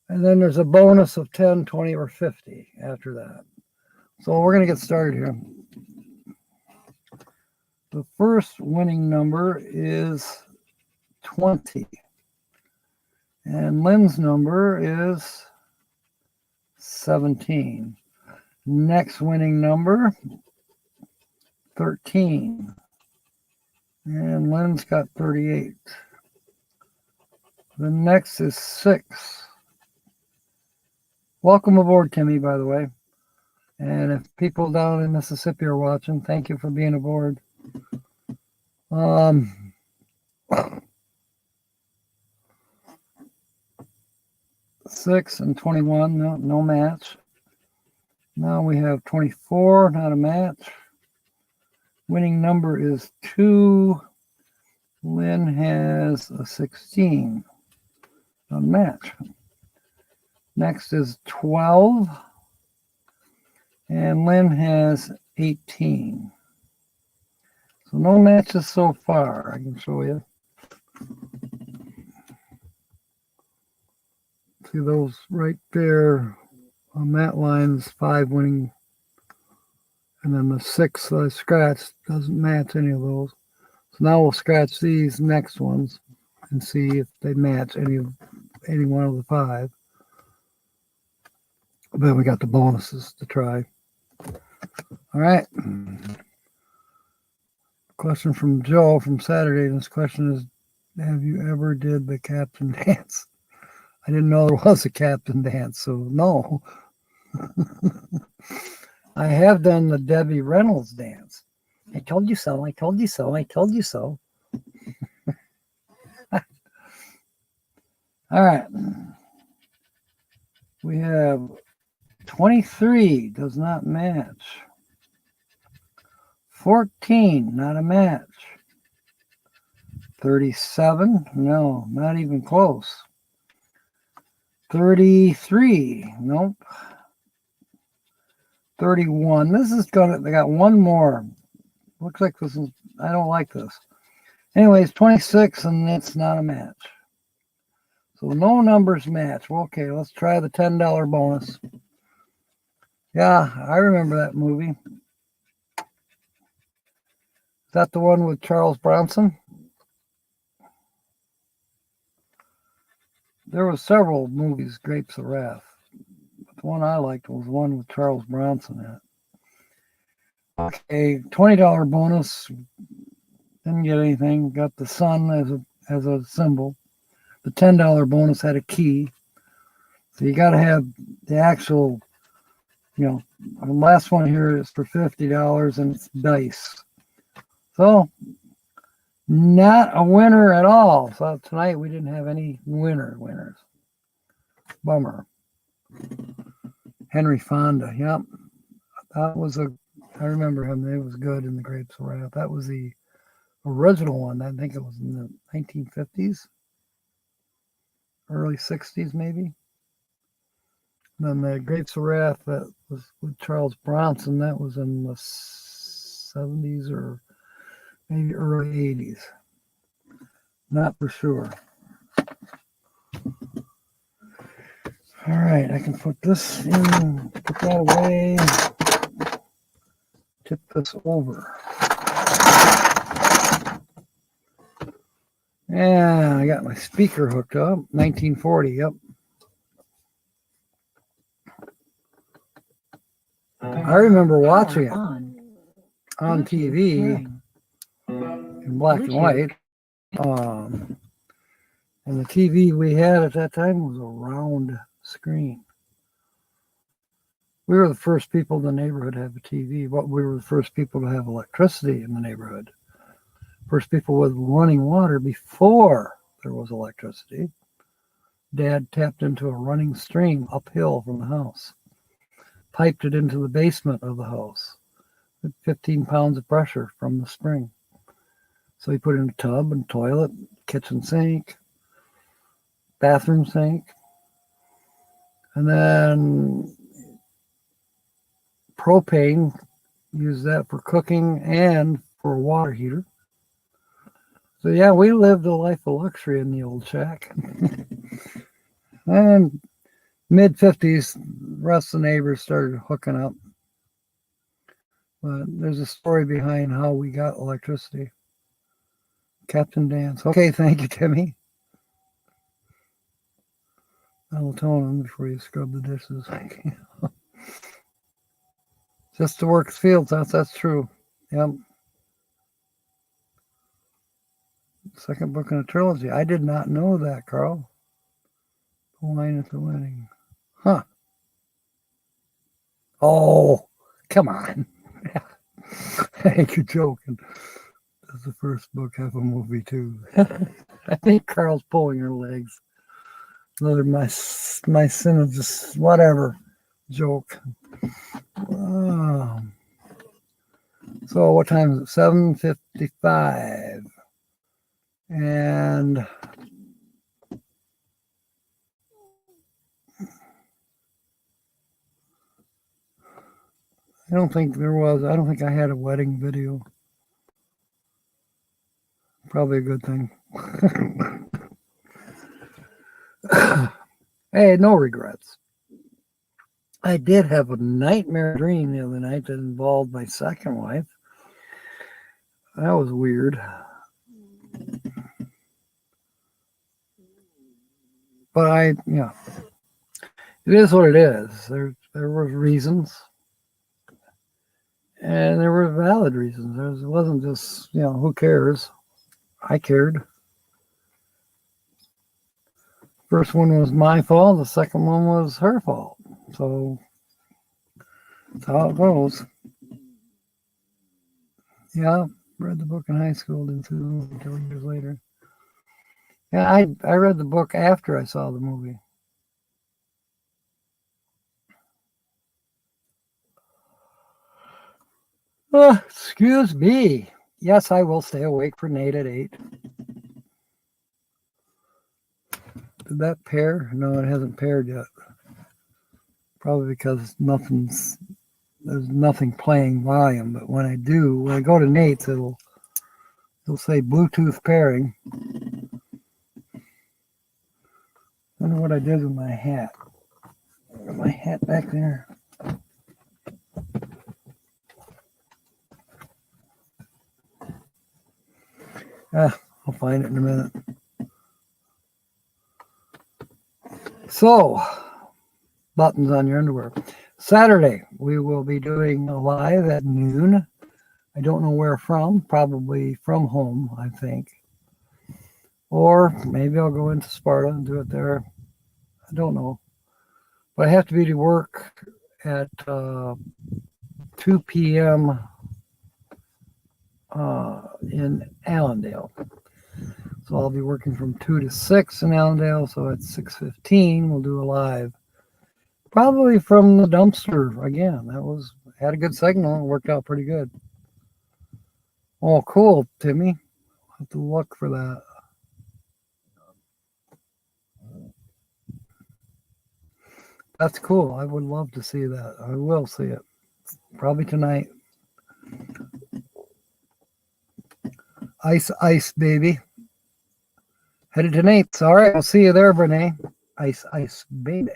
And then there's a bonus of 10, 20, or 50 after that. So we're going to get started here. The first winning number is 20. And Lynn's number is 17. Next winning number, 13. And Lynn's got 38. The next is 6. Welcome aboard, Timmy, by the way. And if people down in Mississippi are watching, thank you for being aboard. 6 and 21, no match. Now we have 24, not a match. Winning number is 2. Lynn has a 16, not a match. Next is 12. And Lynn has 18. So no matches so far. I can show you. See those right there on that line is 5 winning. And then the 6 that I scratched doesn't match any of those. So now we'll scratch these next ones and see if they match any one of the 5. Then we got the bonuses to try. All right. Question from Joe from Saturday. And this question is, have you ever did the captain dance? I didn't know there was a captain dance, so no. I have done the Debbie Reynolds dance. I told you so, I told you so, I told you so. All right. We have 23, does not match. 14, not a match. 37, no, not even close. 33, nope. 31, they got one more. Looks like this is, I don't like this. Anyways, 26, and it's not a match. So no numbers match. Well, okay, let's try the $10 bonus. Yeah, I remember that movie. Is that the one with Charles Bronson? There were several movies, Grapes of Wrath. But the one I liked was one with Charles Bronson in it. Okay, $20 bonus. Didn't get anything. Got the sun as a symbol. The $10 bonus had a key. So you got to have the actual, the last one here is for $50 and it's dice. So not a winner at all. So tonight we didn't have any winners. Bummer. Henry Fonda. Yep. I remember him. It was good in the Grapes of Wrath. That was the original one. I think it was in the 1950s. Early 60s, maybe. And then the Grapes of Wrath that was with Charles Bronson, that was in the 70s or maybe early 80s. Not for sure. All right, I can put this in, put that away, tip this over. Yeah, I got my speaker hooked up. 1940, yep. I remember watching it on TV in black and white. And the TV we had at that time was a round screen. We were the first people in the neighborhood to have a TV, but we were the first people to have electricity in the neighborhood. First people with running water before there was electricity. Dad tapped into a running stream uphill from the house, piped it into the basement of the house with 15 pounds of pressure from the spring. So he put in a tub and toilet, kitchen sink, bathroom sink, and then propane, used that for cooking and for a water heater. So yeah, we lived a life of luxury in the old shack. And mid-50s, the rest of the neighbors started hooking up. But there's a story behind how we got electricity. Captain Dance. Okay, thank you, Timmy. I'll tell him before you scrub the dishes. Just to work the fields, that's true. Yep. Second book in a trilogy. I did not know that, Carl. The Wine at the Wedding. Huh. Oh, come on. I think you're joking. Does the first book have a movie too? I think Carl's pulling her legs. Another my sin of just whatever joke. So what time is it? 7:55. And I don't think I had a wedding video. Probably a good thing. Hey, no regrets. I did have a nightmare dream the other night that involved my second wife. That was weird. But it is what it is. There were reasons. And there were valid reasons. It wasn't just, who cares? I cared. First one was my fault. The second one was her fault. So that's how it goes. Yeah, read the book in high school, didn't see the movie until years later. Yeah, I read the book after I saw the movie. Excuse me. Yes, I will stay awake for Nate at 8. Did that pair? No, it hasn't paired yet. Probably because there's nothing playing volume. But when I go to Nate's, it'll say Bluetooth pairing. I wonder what I did with my hat. Got my hat back there. I'll find it in a minute. So, buttons on your underwear. Saturday, we will be doing a live at noon. I don't know where from. Probably from home, I think. Or maybe I'll go into Sparta and do it there. I don't know. But I have to be to work at 2 p.m. In Allendale. So I'll be working from 2 to 6 in Allendale. So at 6:15, we'll do a live. Probably from the dumpster again. Had a good signal. It worked out pretty good. Oh, cool, Timmy. I'll have to look for that. That's cool. I would love to see that. I will see it. Probably tonight. Ice, baby. Headed to Nate's. All right. I'll see you there, Brene. Ice, baby.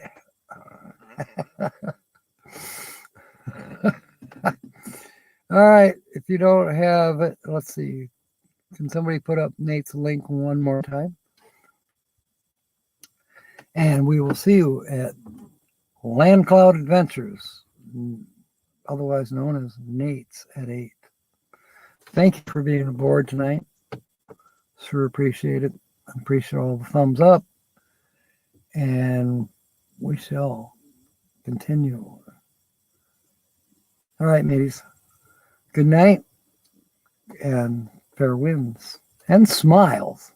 All right. If you don't have it, let's see. Can somebody put up Nate's link one more time? And we will see you at Land Cloud Adventures, otherwise known as Nate's at 8. Thank you for being aboard tonight. Sure appreciate it. I appreciate all the thumbs up. And we shall continue. All right, mateys. Good night and fair winds and smiles.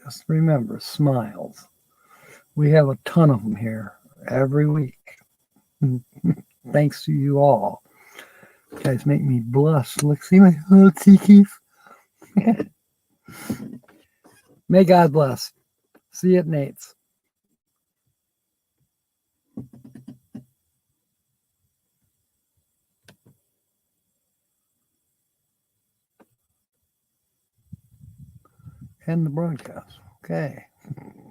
Just remember, smiles. We have a ton of them here every week. Thanks to you all. You guys make me blush. Look, see my cheekies. May God bless. See you at Nate's. End the broadcast. Okay.